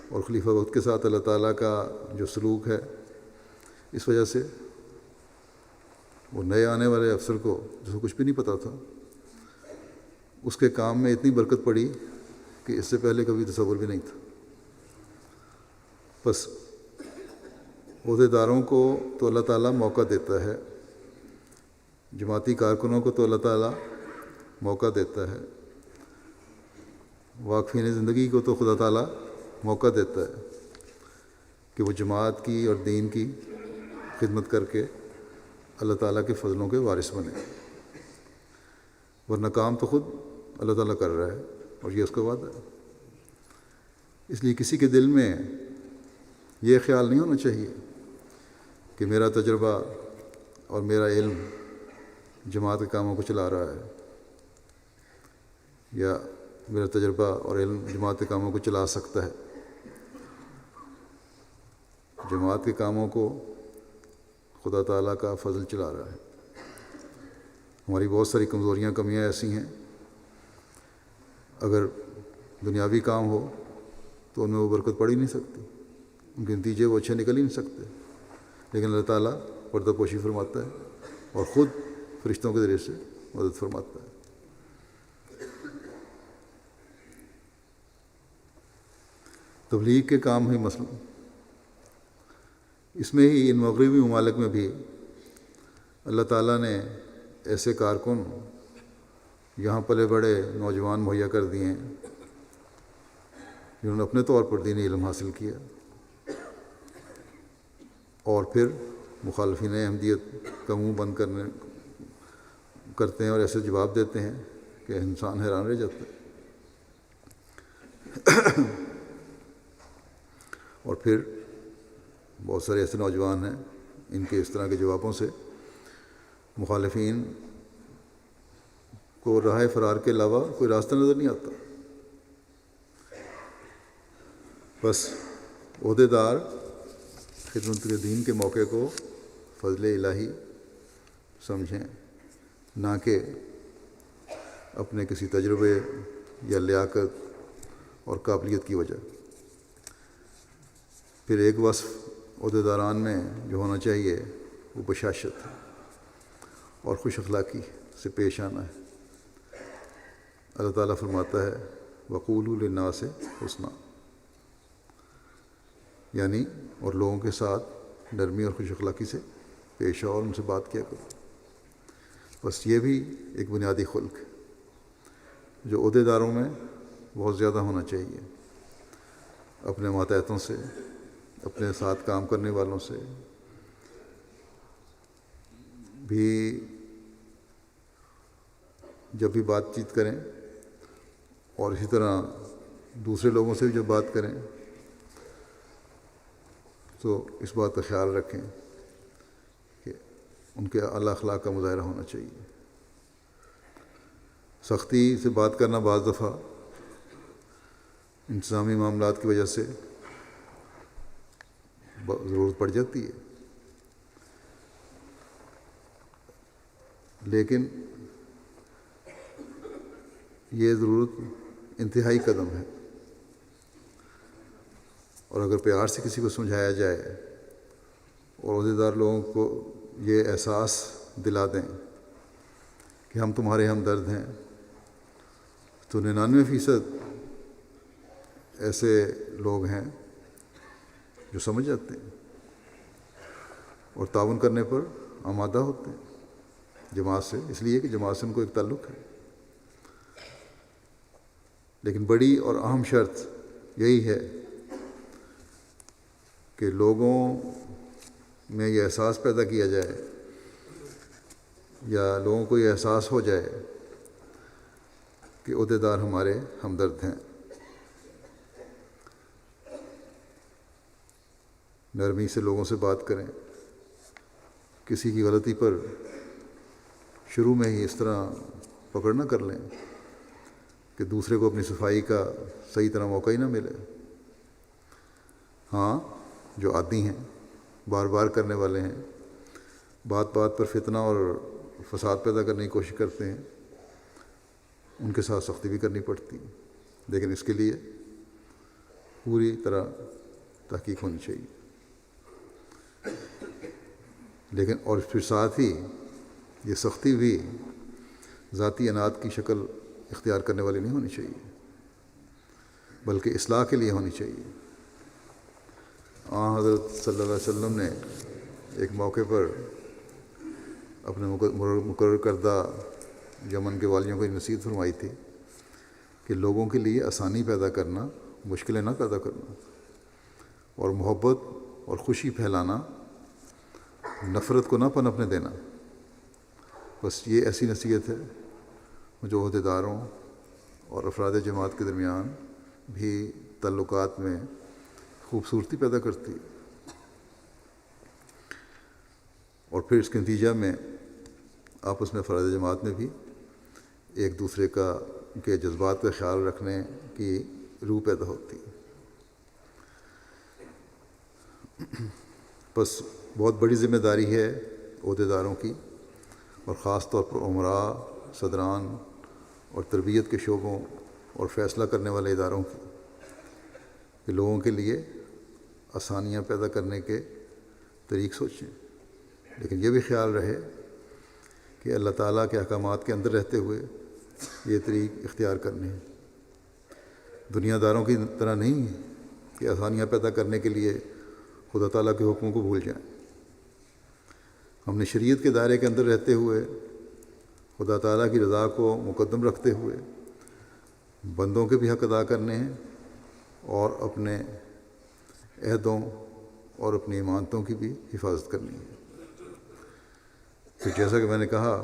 اور خلیفہ وقت کے ساتھ اللہ تعالیٰ کا جو سلوک ہے، اس وجہ سے وہ نئے آنے والے افسر کو جس کو کچھ بھی نہیں پتہ تھا، اس کے کام میں اتنی برکت پڑی کہ اس سے پہلے کبھی تصور بھی نہیں تھا۔ بس عہدیداروں کو تو اللہ تعالیٰ موقع دیتا ہے، جماعتی کارکنوں کو تو اللہ تعالیٰ موقع دیتا ہے، واقفین زندگی کو تو خدا تعالیٰ موقع دیتا ہے کہ وہ جماعت کی اور دین کی خدمت کر کے اللہ تعالیٰ کے فضلوں کے وارث بنے، ورنہ کام تو خود اللہ تعالیٰ کر رہا ہے اور یہ اس کا وعدہ ہے۔ اس لیے کسی کے دل میں یہ خیال نہیں ہونا چاہیے کہ میرا تجربہ اور میرا علم جماعت کے کاموں کو چلا رہا ہے، یا میرا تجربہ اور علم جماعت کے کاموں کو چلا سکتا ہے۔ جماعت کے کاموں کو خدا تعالیٰ کا فضل چلا رہا ہے۔ ہماری بہت ساری کمزوریاں، کمیاں ایسی ہیں، اگر دنیاوی کام ہو تو ان میں وہ برکت پڑ ہی نہیں سکتی، ان کے نتیجے وہ اچھے نکل ہی نہیں سکتے، لیکن اللہ تعالیٰ پردہ پوشی فرماتا ہے اور خود فرشتوں کے ذریعے سے مدد فرماتا ہے۔ تبلیغ کے کام ہے مثلا، اس میں ہی ان مغربی ممالک میں بھی اللہ تعالیٰ نے ایسے کارکن یہاں پلے بڑے نوجوان مہیا کر دیے ہیں جنہوں نے اپنے طور پر دینی علم حاصل کیا اور پھر مخالفین احمدیت کا منہ بند کرتے ہیں اور ایسے جواب دیتے ہیں کہ انسان حیران رہ جاتا ہے۔ اور پھر بہت سارے ایسے نوجوان ہیں، ان کے اس طرح کے جوابوں سے مخالفین کو راہ فرار کے علاوہ کوئی راستہ نظر نہیں آتا۔ بس عہدیدار خدمت کے دین کے موقع کو فضل الہی سمجھیں، نہ کہ اپنے کسی تجربے یا لیاقت اور قابلیت کی وجہ۔ پھر ایک وصف عہدیداران میں جو ہونا چاہیے وہ بشاشت اور خوش اخلاقی سے پیش آنا ہے۔ اللہ تعالیٰ فرماتا ہے وَقُولُوا لِلنَّاسِ حُسْنًا، یعنی اور لوگوں کے ساتھ نرمی اور خوش اخلاقی سے پیش آؤ اور ان سے بات کیا کرو۔ بس یہ بھی ایک بنیادی خلق ہے جو عہدیداروں میں بہت زیادہ ہونا چاہیے، اپنے ماتحتوں سے، اپنے ساتھ کام کرنے والوں سے بھی جب بھی بات چیت کریں، اور اسی طرح دوسرے لوگوں سے بھی جب بات کریں تو اس بات کا خیال رکھیں کہ ان کے اعلیٰ اخلاق کا مظاہرہ ہونا چاہیے۔ سختی سے بات کرنا بعض دفعہ انتظامی معاملات کی وجہ سے ضرورت پڑ جاتی ہے، لیکن یہ ضرورت انتہائی قدم ہے، اور اگر پیار سے کسی کو سمجھایا جائے اور عہدیدار لوگوں کو یہ احساس دلا دیں کہ ہم تمہارے ہمدرد ہیں، تو 99% ایسے لوگ ہیں جو سمجھ جاتے ہیں اور تعاون کرنے پر آمادہ ہوتے ہیں جماعت سے، اس لیے کہ جماعت سے ان کو ایک تعلق ہے۔ لیکن بڑی اور اہم شرط یہی ہے کہ لوگوں میں یہ احساس پیدا کیا جائے، یا لوگوں کو یہ احساس ہو جائے کہ عہدیدار ہمارے ہمدرد ہیں۔ نرمی سے لوگوں سے بات کریں، کسی کی غلطی پر شروع میں ہی اس طرح پکڑ نہ کر لیں کہ دوسرے کو اپنی صفائی کا صحیح طرح موقع ہی نہ ملے۔ ہاں، جو عادی ہیں، بار بار کرنے والے ہیں، بات بات پر فتنہ اور فساد پیدا کرنے کی کوشش کرتے ہیں، ان کے ساتھ سختی بھی کرنی پڑتی، لیکن اس کے لیے پوری طرح تحقیق ہونی چاہیے۔ لیکن اور پھر ساتھ ہی یہ سختی بھی ذاتی انات کی شکل اختیار کرنے والی نہیں ہونی چاہیے، بلکہ اصلاح کے لیے ہونی چاہیے۔ حضرت صلی اللہ علیہ وسلم نے ایک موقع پر اپنے مقرر کردہ یمن کے والیوں کو یہ نصیحت فرمائی تھی کہ لوگوں کے لیے آسانی پیدا کرنا، مشکلیں نہ پیدا کرنا، اور محبت اور خوشی پھیلانا، نفرت کو نہ پنپنے دینا۔ بس یہ ایسی نصیحت ہے جو عہدیداروں اور افراد جماعت کے درمیان بھی تعلقات میں خوبصورتی پیدا کرتی ہے، اور پھر اس کے نتیجہ میں آپس میں افراد جماعت میں بھی ایک دوسرے کے جذبات کا خیال رکھنے کی روح پیدا ہوتی ہے۔ بس بہت بڑی ذمہ داری ہے عہدیداروں کی، اور خاص طور پر امراء، صدران اور تربیت کے شعبوں اور فیصلہ کرنے والے اداروں کی، کہ لوگوں کے لیے آسانیاں پیدا کرنے کے طریق سوچیں، لیکن یہ بھی خیال رہے کہ اللہ تعالیٰ کے احکامات کے اندر رہتے ہوئے یہ طریق اختیار کرنے ہیں۔ دنیا داروں کی طرح نہیں کہ آسانیاں پیدا کرنے کے لیے خدا تعالیٰ کے حکموں کو بھول جائیں۔ ہم نے شریعت کے دائرے کے اندر رہتے ہوئے خدا تعالیٰ کی رضا کو مقدم رکھتے ہوئے بندوں کے بھی حق ادا کرنے ہیں، اور اپنے عہدوں اور اپنی امانتوں کی بھی حفاظت کرنی ہے۔ تو جیسا کہ میں نے کہا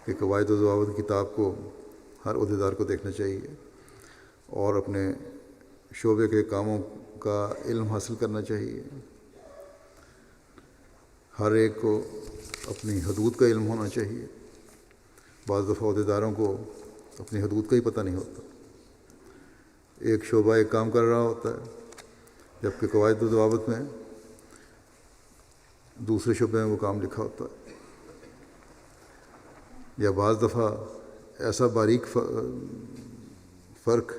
کہ قواعد و ضوابط کتاب کو ہر عہدیدار کو دیکھنا چاہیے، اور اپنے شعبے کے کاموں کا علم حاصل کرنا چاہیے۔ ہر ایک کو اپنی حدود کا علم ہونا چاہیے۔ بعض دفعہ عہدیداروں کو اپنی حدود کا ہی پتہ نہیں ہوتا، ایک شعبہ ایک کام کر رہا ہوتا ہے، جبکہ قواعد و ضوابط میں دوسرے شعبے میں وہ کام لکھا ہوتا ہے۔ یا بعض دفعہ ایسا باریک فرق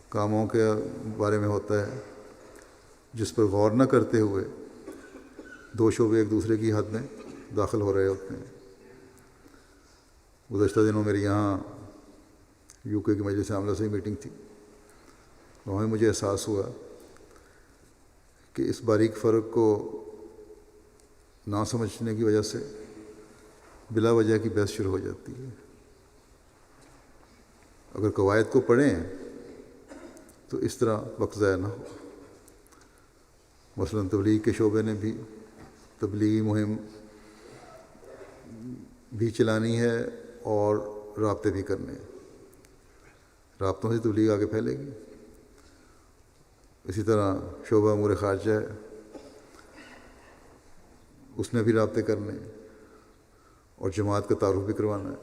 کاموں کے بارے میں ہوتا ہے جس پر غور نہ کرتے ہوئے دو شعبے ایک دوسرے کی حد میں داخل ہو رہے ہوتے ہیں۔ گزشتہ دنوں میری یہاں یو کے کی مجلس عاملہ سے میٹنگ تھی، وہاں مجھے احساس ہوا کہ اس باریک فرق کو نہ سمجھنے کی وجہ سے بلا وجہ کی بحث شروع ہو جاتی ہے۔ اگر قواعد کو پڑھیں تو اس طرح وقت ضائع نہ ہو۔ مثلاً تبلیغ کے شعبے نے بھی تبلیغی مہم بھی چلانی ہے اور رابطے بھی کرنے ہیں۔ رابطوں سے تبلیغ آگے پھیلے گی۔ اسی طرح شعبہ امور خارجہ ہے، اس نے بھی رابطے کرنے ہیں اور جماعت کا تعارف بھی کروانا ہے۔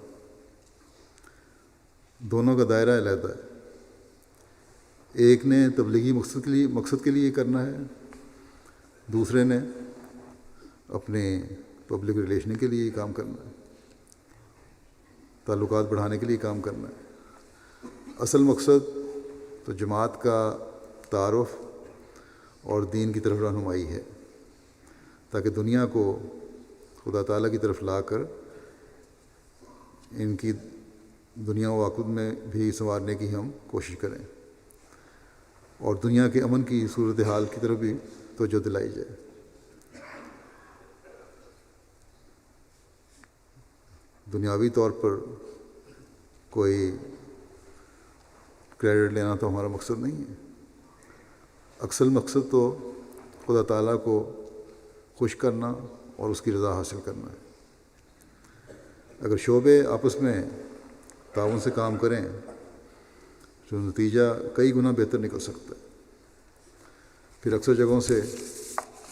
دونوں کا دائرہ علیحدہ ہے۔ ایک نے تبلیغی مقصد کے لیے کرنا ہے، دوسرے نے اپنے پبلک ریلیشن کے لیے کام کرنا ہے۔ تعلقات بڑھانے کے لیے کام کرنا ہے۔ اصل مقصد تو جماعت کا تعارف اور دین کی طرف رہنمائی ہے، تاکہ دنیا کو خدا تعالیٰ کی طرف لا کر ان کی دنیا و آخرت میں بھی سنوارنے کی ہم کوشش کریں، اور دنیا کے امن کی صورتحال کی طرف بھی توجہ دلائی جائے۔ دنیاوی طور پر کوئی کریڈٹ لینا تو ہمارا مقصد نہیں ہے، اصل مقصد تو خدا تعالیٰ کو خوش کرنا اور اس کی رضا حاصل کرنا ہے۔ اگر شعبے آپس میں تعاون سے کام کریں تو نتیجہ کئی گنا بہتر نکل سکتا ہے۔ پھر اکثر جگہوں سے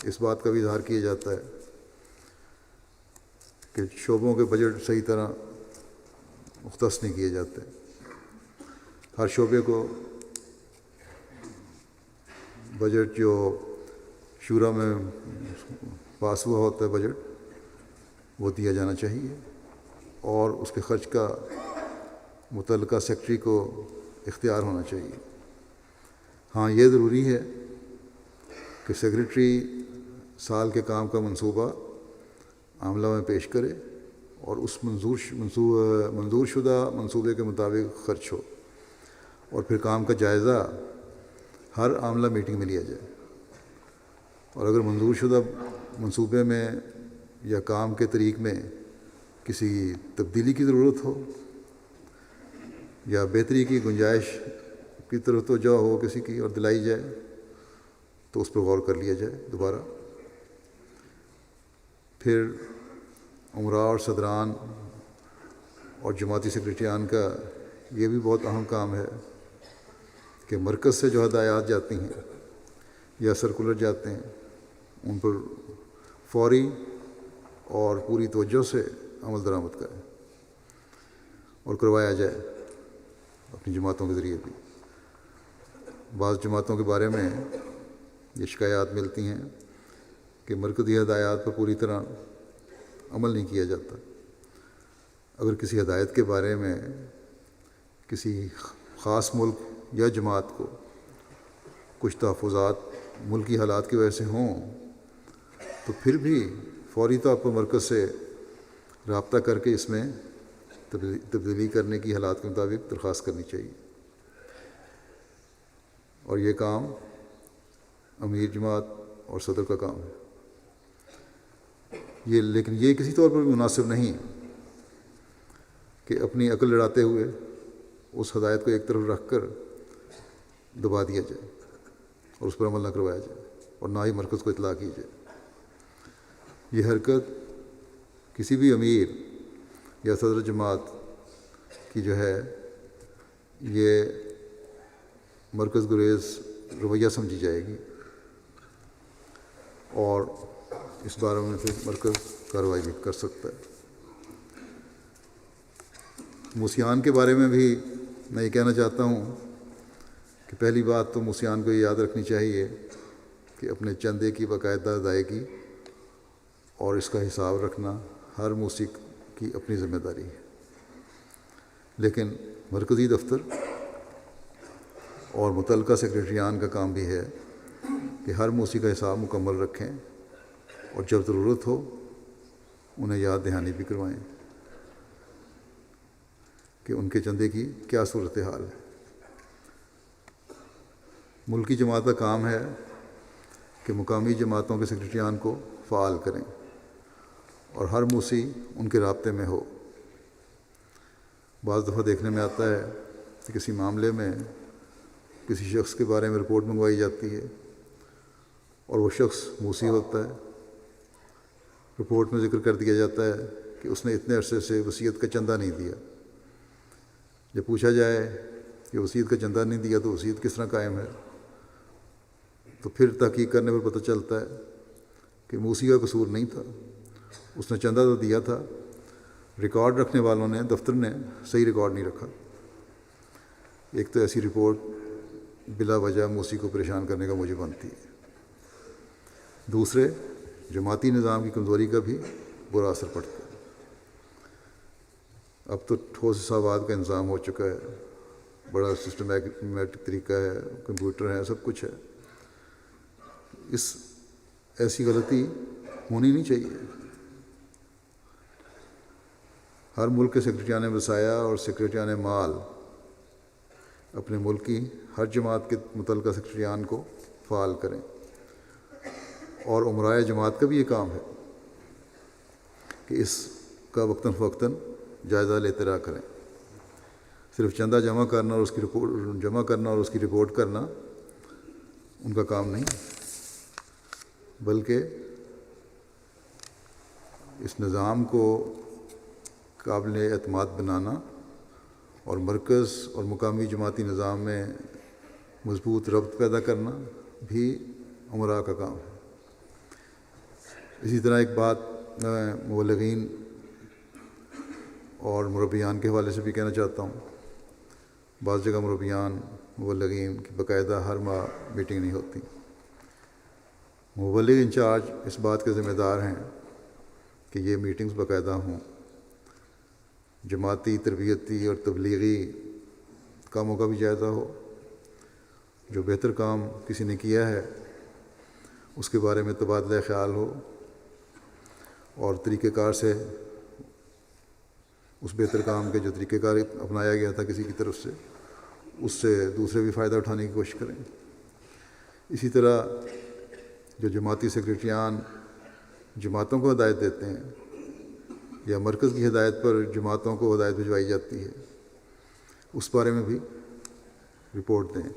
اس بات کا بھی اظہار کیا جاتا ہے کہ شعبوں کے بجٹ صحیح طرح مختص نہیں کیے جاتے، ہر شعبے کو بجٹ جو شورا میں پاس ہوا ہوتا ہے بجٹ وہ دیا جانا چاہیے، اور اس کے خرچ کا متعلقہ سیکٹری کو اختیار ہونا چاہیے۔ ہاں، یہ ضروری ہے کہ سیکریٹری سال کے کام کا منصوبہ عملہ میں پیش کرے اور اس منظور شدہ منصوبے کے مطابق خرچ ہو، اور پھر کام کا جائزہ ہر عاملہ میٹنگ میں لیا جائے، اور اگر منظور شدہ منصوبے میں یا کام کے طریق میں کسی تبدیلی کی ضرورت ہو یا بہتری کی گنجائش کی طرف توجہ ہو کسی کی اور دلائی جائے تو اس پر غور کر لیا جائے دوبارہ۔ پھر عمراء اور صدران اور جماعتی سیکریٹریان کا یہ بھی بہت اہم کام ہے کہ مرکز سے جو ہدایات جاتی ہیں یا سرکولر جاتے ہیں ان پر فوری اور پوری توجہ سے عمل درآمد کریں اور کروایا جائے اپنی جماعتوں کے ذریعے بھی۔ بعض جماعتوں کے بارے میں یہ شکایات ملتی ہیں کہ مرکزی ہدایات پر پوری طرح عمل نہیں کیا جاتا۔ اگر کسی ہدایت کے بارے میں کسی خاص ملک یا جماعت کو کچھ تحفظات ملکی حالات کی وجہ سے ہوں تو پھر بھی فوری طور پر مرکز سے رابطہ کر کے اس میں تبدیلی کرنے کی حالات کے مطابق درخواست کرنی چاہیے، اور یہ کام امیر جماعت اور صدر کا کام ہے۔ لیکن یہ کسی طور پر بھی مناسب نہیں کہ اپنی عقل لڑاتے ہوئے اس ہدایت کو ایک طرف رکھ کر دبا دیا جائے اور اس پر عمل نہ کروایا جائے، اور نہ ہی مرکز کو اطلاع کی جائے۔ یہ حرکت کسی بھی امیر یا صدر جماعت کی جو ہے یہ مرکز گریز رویہ سمجھی جائے گی، اور اس بارے میں پھر مرکز کارروائی بھی کر سکتا ہے۔ موسیان کے بارے میں بھی میں یہ کہنا چاہتا ہوں کہ پہلی بات تو موسیان کو یہ یاد رکھنی چاہیے کہ اپنے چندے کی باقاعدہ ادائیگی اور اس کا حساب رکھنا ہر موسیق کی اپنی ذمہ داری ہے، لیکن مرکزی دفتر اور متعلقہ سیکریٹریان کا کام بھی ہے کہ ہر موسیقی کا حساب مکمل رکھیں اور جب ضرورت ہو انہیں یاد دہانی بھی کروائیں کہ ان کے چندے کی کیا صورتحال ہے۔ ملکی جماعت کا کام ہے کہ مقامی جماعتوں کے سیکریٹریان کو فعال کریں اور ہر موسی ان کے رابطے میں ہو۔ بعض دفعہ دیکھنے میں آتا ہے کہ کسی معاملے میں کسی شخص کے بارے میں رپورٹ منگوائی جاتی ہے اور وہ شخص موسی ہوتا ہے، رپورٹ میں ذکر کر دیا جاتا ہے کہ اس نے اتنے عرصے سے وصیت کا چندہ نہیں دیا۔ جب پوچھا جائے کہ وصیت کا چندہ نہیں دیا تو وصیت کس طرح قائم ہے، تو پھر تحقیق کرنے پر پتہ چلتا ہے کہ موسی کا قصور نہیں تھا، اس نے چندہ تو دیا تھا، ریکارڈ رکھنے والوں نے دفتر نے صحیح ریکارڈ نہیں رکھا۔ ایک تو ایسی رپورٹ بلا وجہ موسی کو پریشان کرنے کا موجب بنتی ہے، دوسرے جماعتی نظام کی کمزوری کا بھی برا اثر پڑتا ہے۔ اب تو ٹھوس حسابات کا انتظام ہو چکا ہے، بڑا سسٹمیٹک طریقہ ہے، کمپیوٹر ہے، سب کچھ ہے. ایسی غلطی ہونی نہیں چاہیے. ہر ملک کے سیکرٹریان وصایا اور سیکرٹریان مال اپنے ملک کی ہر جماعت کے متعلقہ سیکرٹریان کو فعال کریں، اور امرائے جماعت کا بھی یہ کام ہے کہ اس کا وقتاً فوقتاً جائزہ لیتے رہا کریں. صرف چندہ جمع کرنا اور اس کی رپورٹ کرنا ان کا کام نہیں، بلکہ اس نظام کو قابل اعتماد بنانا اور مرکز اور مقامی جماعتی نظام میں مضبوط ربط پیدا کرنا بھی امراء کا کام ہے. اسی طرح ایک بات میں مبلغین اور مربیان کے حوالے سے بھی کہنا چاہتا ہوں. بعض جگہ مربیان مبلغین کی باقاعدہ ہر ماہ میٹنگ نہیں ہوتی. مبلغ انچارج اس بات کے ذمہ دار ہیں کہ یہ میٹنگز باقاعدہ ہوں، جماعتی، تربیتی اور تبلیغی کاموں کا بھی جائزہ ہو، جو بہتر کام کسی نے کیا ہے اس کے بارے میں تبادلہ خیال ہو، اور طریقہ کار سے اس بہتر کام کے جو طریقہ کار اپنایا گیا تھا کسی کی طرف سے، اس سے دوسرے بھی فائدہ اٹھانے کی کوشش کریں. اسی طرح جو جماعتی سیکرٹریان جماعتوں کو ہدایت دیتے ہیں یا مرکز کی ہدایت پر جماعتوں کو ہدایت بھجوائی جاتی ہے، اس بارے میں بھی رپورٹ دیں.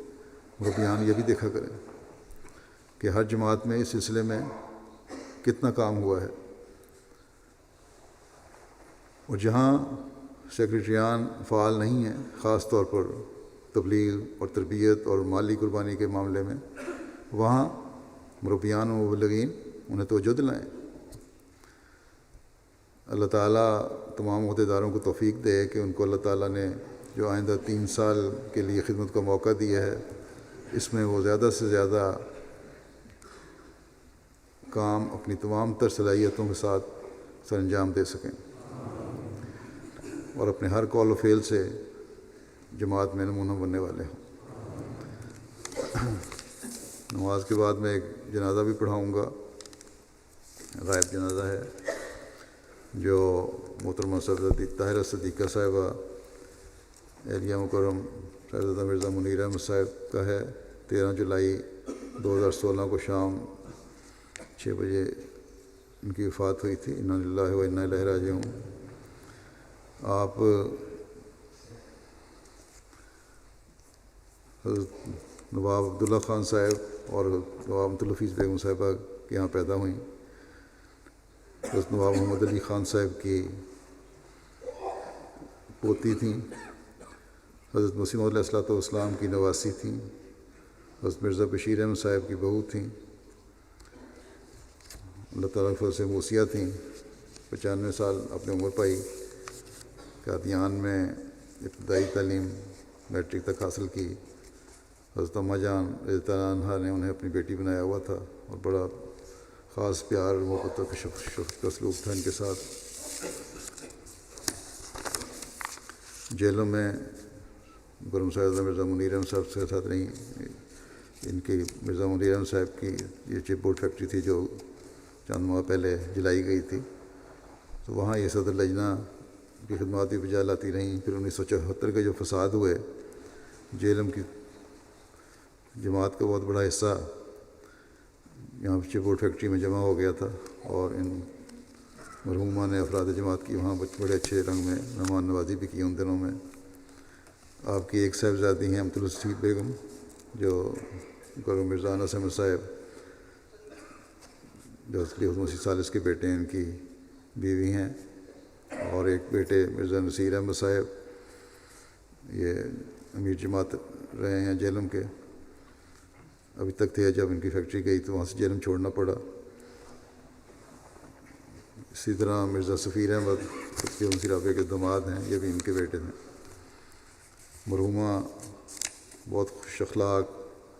مربیان یہ بھی دیکھا کریں کہ ہر جماعت میں اس سلسلے میں کتنا کام ہوا ہے، اور جہاں سیکرٹریان فعال نہیں ہیں، خاص طور پر تبلیغ اور تربیت اور مالی قربانی کے معاملے میں، وہاں مربیان و مبلغین انہیں توجہ دلائیں. اللہ تعالیٰ تمام عہدیداروں کو توفیق دے کہ ان کو اللہ تعالیٰ نے جو آئندہ 3 سال کے لیے خدمت کا موقع دیا ہے، اس میں وہ زیادہ سے زیادہ کام اپنی تمام تر صلاحیتوں کے ساتھ سر انجام دے سکیں، اور اپنے ہر کال و فعل سے جماعت میں نمونہ بننے والے ہوں. نماز کے بعد میں ایک جنازہ بھی پڑھاؤں گا، غائب جنازہ ہے، جو محترمہ طاہرہ صدیقہ صاحبہ اہلیہ مکرم صاحبزادہ مرزا منیر احمد صاحب کا ہے. 13 جولائی 2016 کو شام 6 بجے ان کی وفات ہوئی تھی. انا للہ و انا الیہ راجعون. آپ حضرت نواب عبداللہ خان صاحب اور نواب عبدالحفیظ بیگم صاحبہ کے یہاں پیدا ہوئیں. حضرت نواب محمد علی خان صاحب کی پوتی تھیں. حضرت مسیح موعود علیہ السلام کی نواسی تھیں. حضرت مرزا بشیر احمد صاحب کی بہو تھیں. اللہ تعالیٰ کے فضل سے موسیہ تھیں. 95 سال اپنے عمر پائی. قادیان میں ابتدائی تعلیم میٹرک تک حاصل کی. حضرت اماں جان رضی اللہ عنہا نے انہیں اپنی بیٹی بنایا ہوا تھا، اور بڑا خاص پیار محبت اور شفقت کا سلوک تھا ان کے ساتھ. جیلوں میں مکرم صاحبزادہ مرزا منیر احمد صاحب کے ساتھ نہیں، ان کی مرزا منیر احمد صاحب کی یہ چپ بورڈ فیکٹری تھی جو چند ماہ پہلے جلائی گئی تھی، تو وہاں یہ صدر لجنہ کی خدمات بھی بجا لاتی رہیں. پھر 1974 کے جو فساد ہوئے، جیلم کی جماعت کا بہت بڑا حصہ یہاں چپ بورڈ فیکٹری میں جمع ہو گیا تھا، اور ان مرحومہ نے افراد جماعت کی وہاں بڑے اچھے رنگ میں مہمان نوازی بھی کی. ان دنوں میں آپ کی ایک صاحبزادی ہیں امت الرشید بیگم، جو مکرم مرزا انس احمد صاحب جو اصلی حضرت مسیح ثالث کے بیٹے ہیں، ان کی بیوی ہیں. اور ایک بیٹے مرزا نصیر احمد صاحب، یہ امیر جماعت رہے ہیں جیلم کے، ابھی تک تھے. جب ان کی فیکٹری گئی تو وہاں سے جیلم چھوڑنا پڑا. اسی طرح مرزا سفیر احمد مسیح رابعہ کے داماد ہیں، یہ بھی ان کے بیٹے ہیں. مرحومہ بہت خوش اخلاق،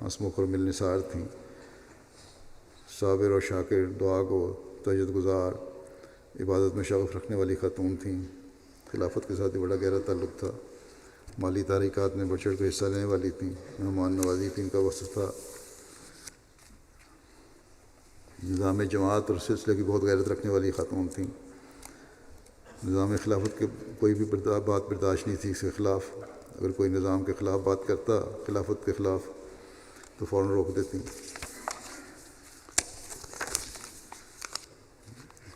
ہنسمکھ اور مل نثار تھیں. صابر اور شاکر، دعا گو، تہجد گزار، عبادت میں شغف رکھنے والی خاتون تھیں. خلافت کے ساتھ بھی بڑا گہرا تعلق تھا. مالی تحریکات میں بڑھ چڑھ کر حصہ لینے والی تھیں. مہمان نوازی بھی ان کا وصف تھا. نظام جماعت اور سلسلے کی بہت غیرت رکھنے والی خاتون تھیں. نظام خلافت کے کوئی بھی بات برداشت نہیں تھی اس کے خلاف. اگر کوئی نظام کے خلاف بات کرتا، خلافت کے خلاف، تو فوراً روک دیتی.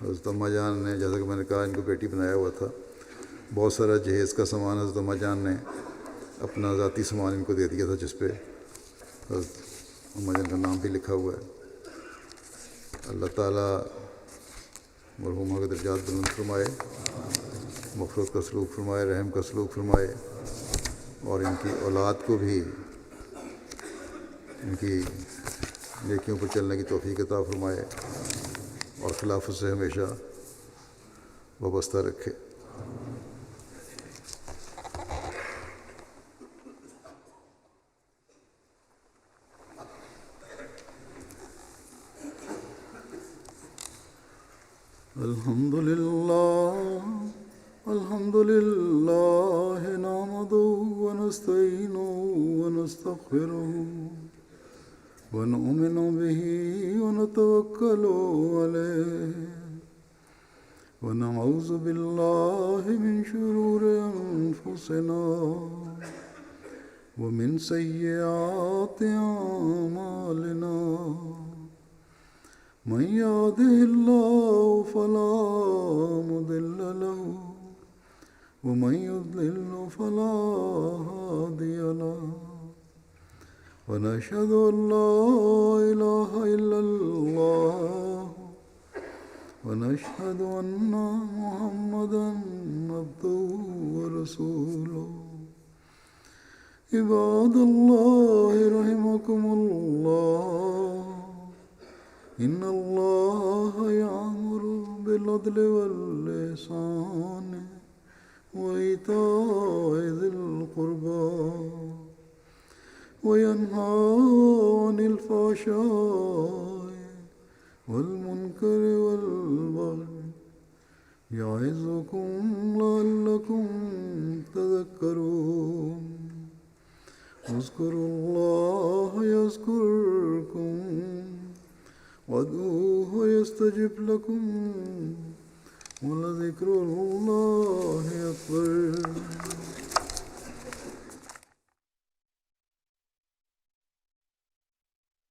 حضرت اماں جان نے، جیسا کہ میں نے کہا، ان کو بیٹی بنایا ہوا تھا. بہت سارا جہیز کا سامان حضرت اماں جان نے اپنا ذاتی سامان ان کو دے دیا تھا، جس پہ حضرت اماں جان کا نام بھی لکھا ہوا ہے. اللہ تعالیٰ مرحومہ کے درجات بلند فرمائے، مغفرت کا سلوک فرمائے، رحم کا سلوک فرمائے، اور ان کی اولاد کو بھی ان کی نیکیوں پر چلنے کی توفیق عطا فرمائے اور خلافت سے ہمیشہ وابستہ رکھے. الحمد لله نحمده ونستعينه ونستغفره ونؤمن به ونتوكل عليه ونعوذ بالله من شرور أنفسنا ومن سيئات أعمالنا. من يهده الله فلا مضل له ومن يضلل فلا هادي له. ونشهد أن لا إله إلا الله ونشهد أن محمدا عبده ورسوله. عباد الله رحمكم الله، إن الله يأمر بالعدل والإحسان وإيتاء ذي القربى وينهى عن الفحشاء والمنكر والبغي يعظكم لعلكم تذكرون. اذكروا الله يذكركم وادعوه يستجب لكم ولذكر الله أكبر.